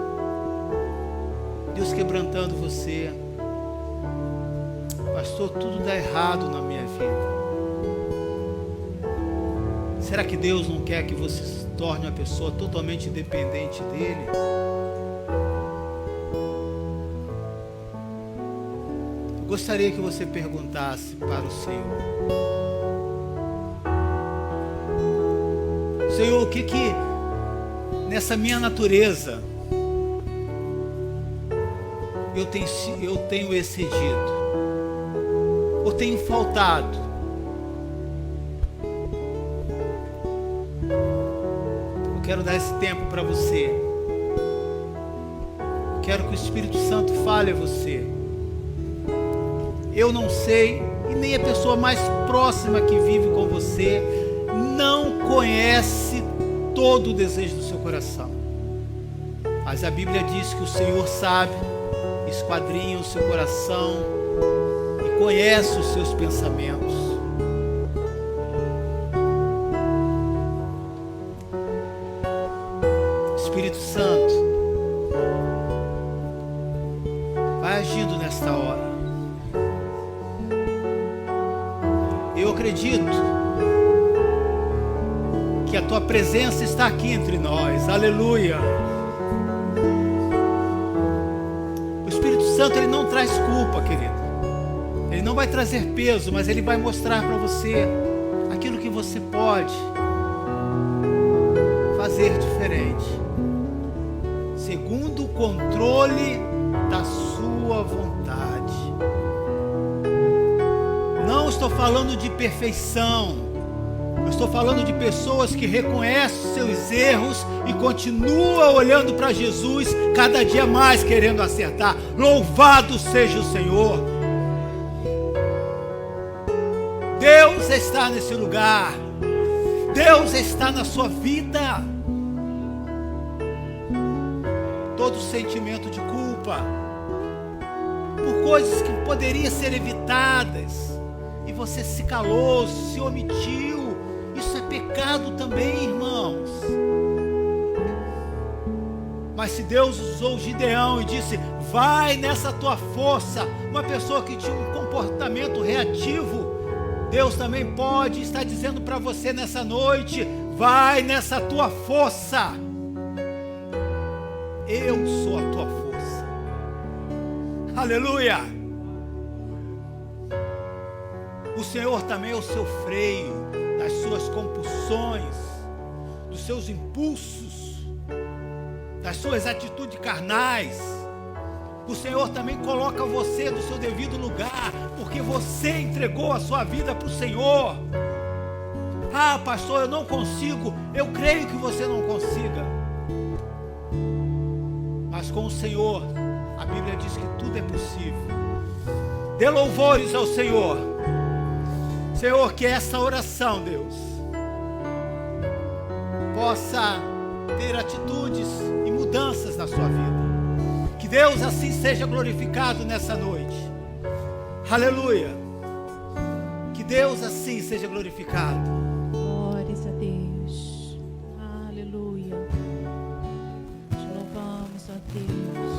S4: Deus quebrantando você. Pastor, tudo dá errado na minha vida. Será que Deus não quer que você se torne uma pessoa totalmente dependente dEle? Eu gostaria que você perguntasse para o Senhor: Senhor, o que nessa minha natureza eu tenho excedido? Ou tenho faltado? Quero dar esse tempo para você. Quero que o Espírito Santo fale a você. Eu não sei, e nem a pessoa mais próxima que vive com você não conhece todo o desejo do seu coração. Mas a Bíblia diz que o Senhor sabe, esquadrinha o seu coração e conhece os seus pensamentos. Espírito Santo, vai agindo nesta hora. Eu acredito que a tua presença está aqui entre nós. Aleluia. O Espírito Santo, ele não traz culpa, querido. Ele não vai trazer peso, mas ele vai mostrar para você aquilo que você pode fazer diferente, segundo o controle da sua vontade. Não estou falando de perfeição. Eu estou falando de pessoas que reconhecem seus erros e continuam olhando para Jesus cada dia mais, querendo acertar. Louvado seja o Senhor. Deus está nesse lugar. Deus está na sua vida. Todo sentimento de culpa por coisas que poderiam ser evitadas e você se calou, se omitiu, isso é pecado também, irmãos. Mas se Deus usou Gideão e disse: vai nessa tua força, uma pessoa que tinha um comportamento reativo, Deus também pode estar dizendo para você nessa noite: vai nessa tua força. Eu sou a tua força. Aleluia. O Senhor também é o seu freio das suas compulsões, dos seus impulsos, das suas atitudes carnais. O Senhor também coloca você no seu devido lugar, porque você entregou a sua vida para o Senhor. Ah, pastor, eu não consigo. Eu creio que você não consiga. Mas com o Senhor, a Bíblia diz que tudo é possível. Dê louvores ao Senhor. Senhor, que essa oração, Deus, possa ter atitudes e mudanças na sua vida. Que Deus assim seja glorificado nessa noite. Aleluia. Que Deus assim seja glorificado.
S1: Glórias a Deus. Aleluia. Te louvamos, ó Deus.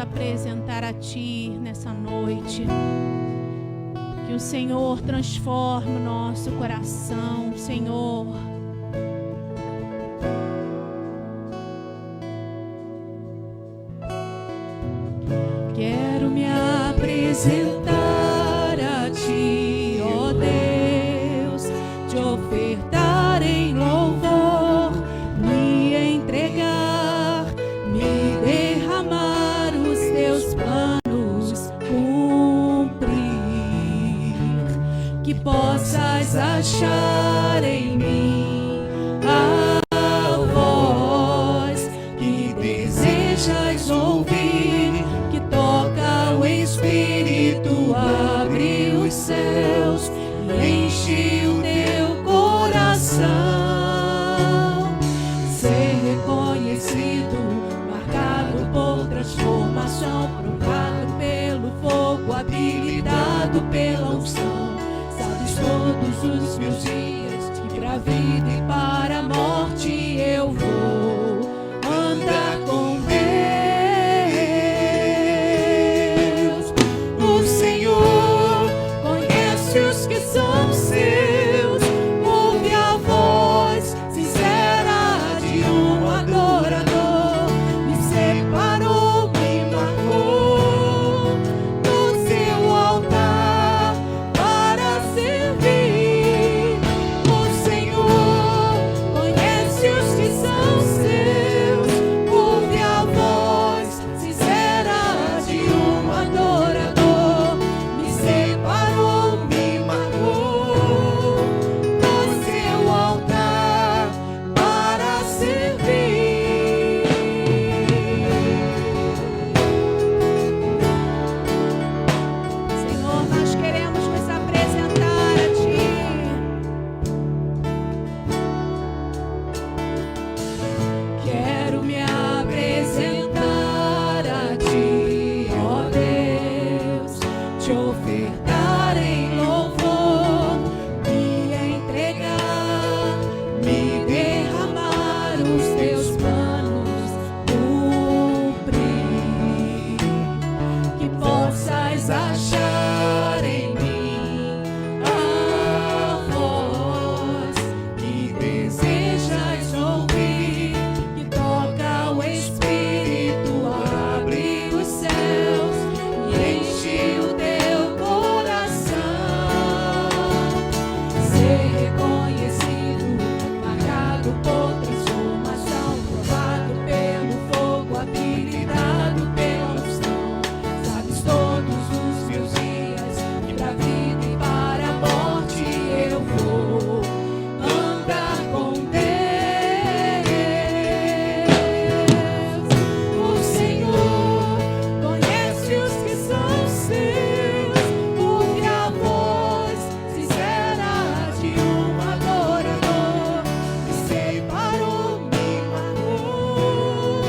S1: apresentar a Ti nessa noite. Que o Senhor transforme o nosso coração, Senhor.
S3: Quero me apresentar a Ti, ó Deus, te ofertar em louvor, me entregar, me derramar, os Teus planos cumprir, que possas achar em mim a voz que desejas ouvir, que toca o Espírito, abre os céus e enche o teu coração. Ser reconhecido, marcado por transformação, provado pelo fogo, habilitado pela unção. Sabes todos os meus dias, que pra vida e para a morte eu vou andar com Deus. O Senhor conhece os que são seus, ouve a voz sincera de um adorador. Me separou, me marcou no seu altar para servir. O Senhor conhece os que são seus, ouve a voz sincera de um adorador. Me separou, me marcou no seu altar para servir.
S1: Senhor, nós queremos nos apresentar a Ti.
S3: Quero me apresentar a Ti, ó Deus, te ofertar em louvor, me entregar, me derramar, os Teus planos cumprir, que possas achar em mim a voz que desejas ouvir, que toca o Espírito, abre os céus e enche o teu coração. Ser reconhecido, marcado por transformação, provado pelo fogo, habilitado pela unção. Sabes todos os meus dias, que pra vida e para a morte eu vou andar com Deus. O Senhor conhece os que são seus, ouve a voz sincera de um adorador. Me separou, me marcou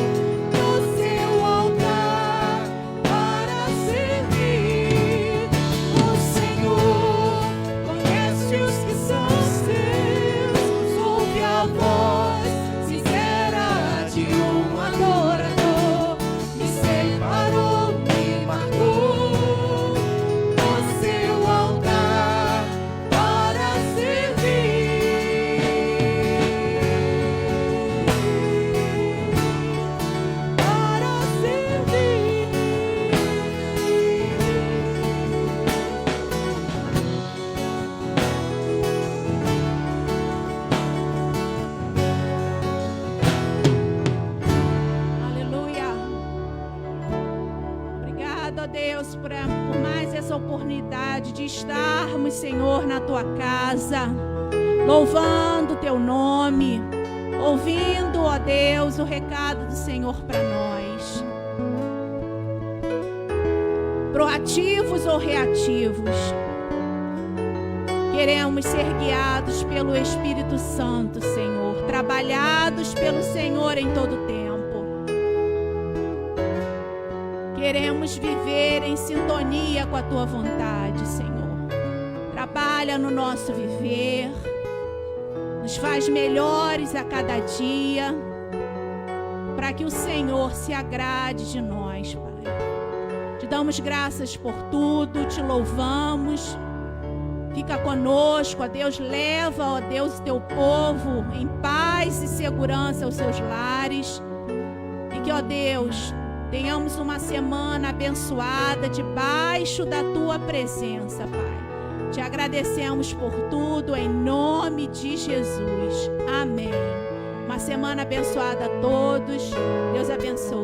S3: no seu altar para servir. O Senhor conhece os que são seus, ouve a voz sincera de um adorador. Me separou, me marcou no seu altar para servir. Para servir.
S1: Aleluia. Obrigado, ó Deus, por mais essa oportunidade de estarmos, Senhor, na Tua casa, louvando o Teu nome, ouvindo, ó Deus, o recado do Senhor para nós. Proativos ou reativos, queremos ser guiados pelo Espírito Santo, Senhor, trabalhados pelo Senhor em todo o tempo. Queremos viver em sintonia com a Tua vontade, Senhor. Trabalha no nosso viver, nos faz melhores a cada dia, para que o Senhor se agrade de nós, Pai. damos graças por tudo, te louvamos. Fica conosco, ó Deus, leva, ó Deus, o teu povo em paz e segurança aos seus lares. E que, ó Deus, tenhamos uma semana abençoada debaixo da tua presença, Pai. Te agradecemos por tudo, em nome de Jesus. Amém. Uma semana abençoada a todos. Deus abençoe.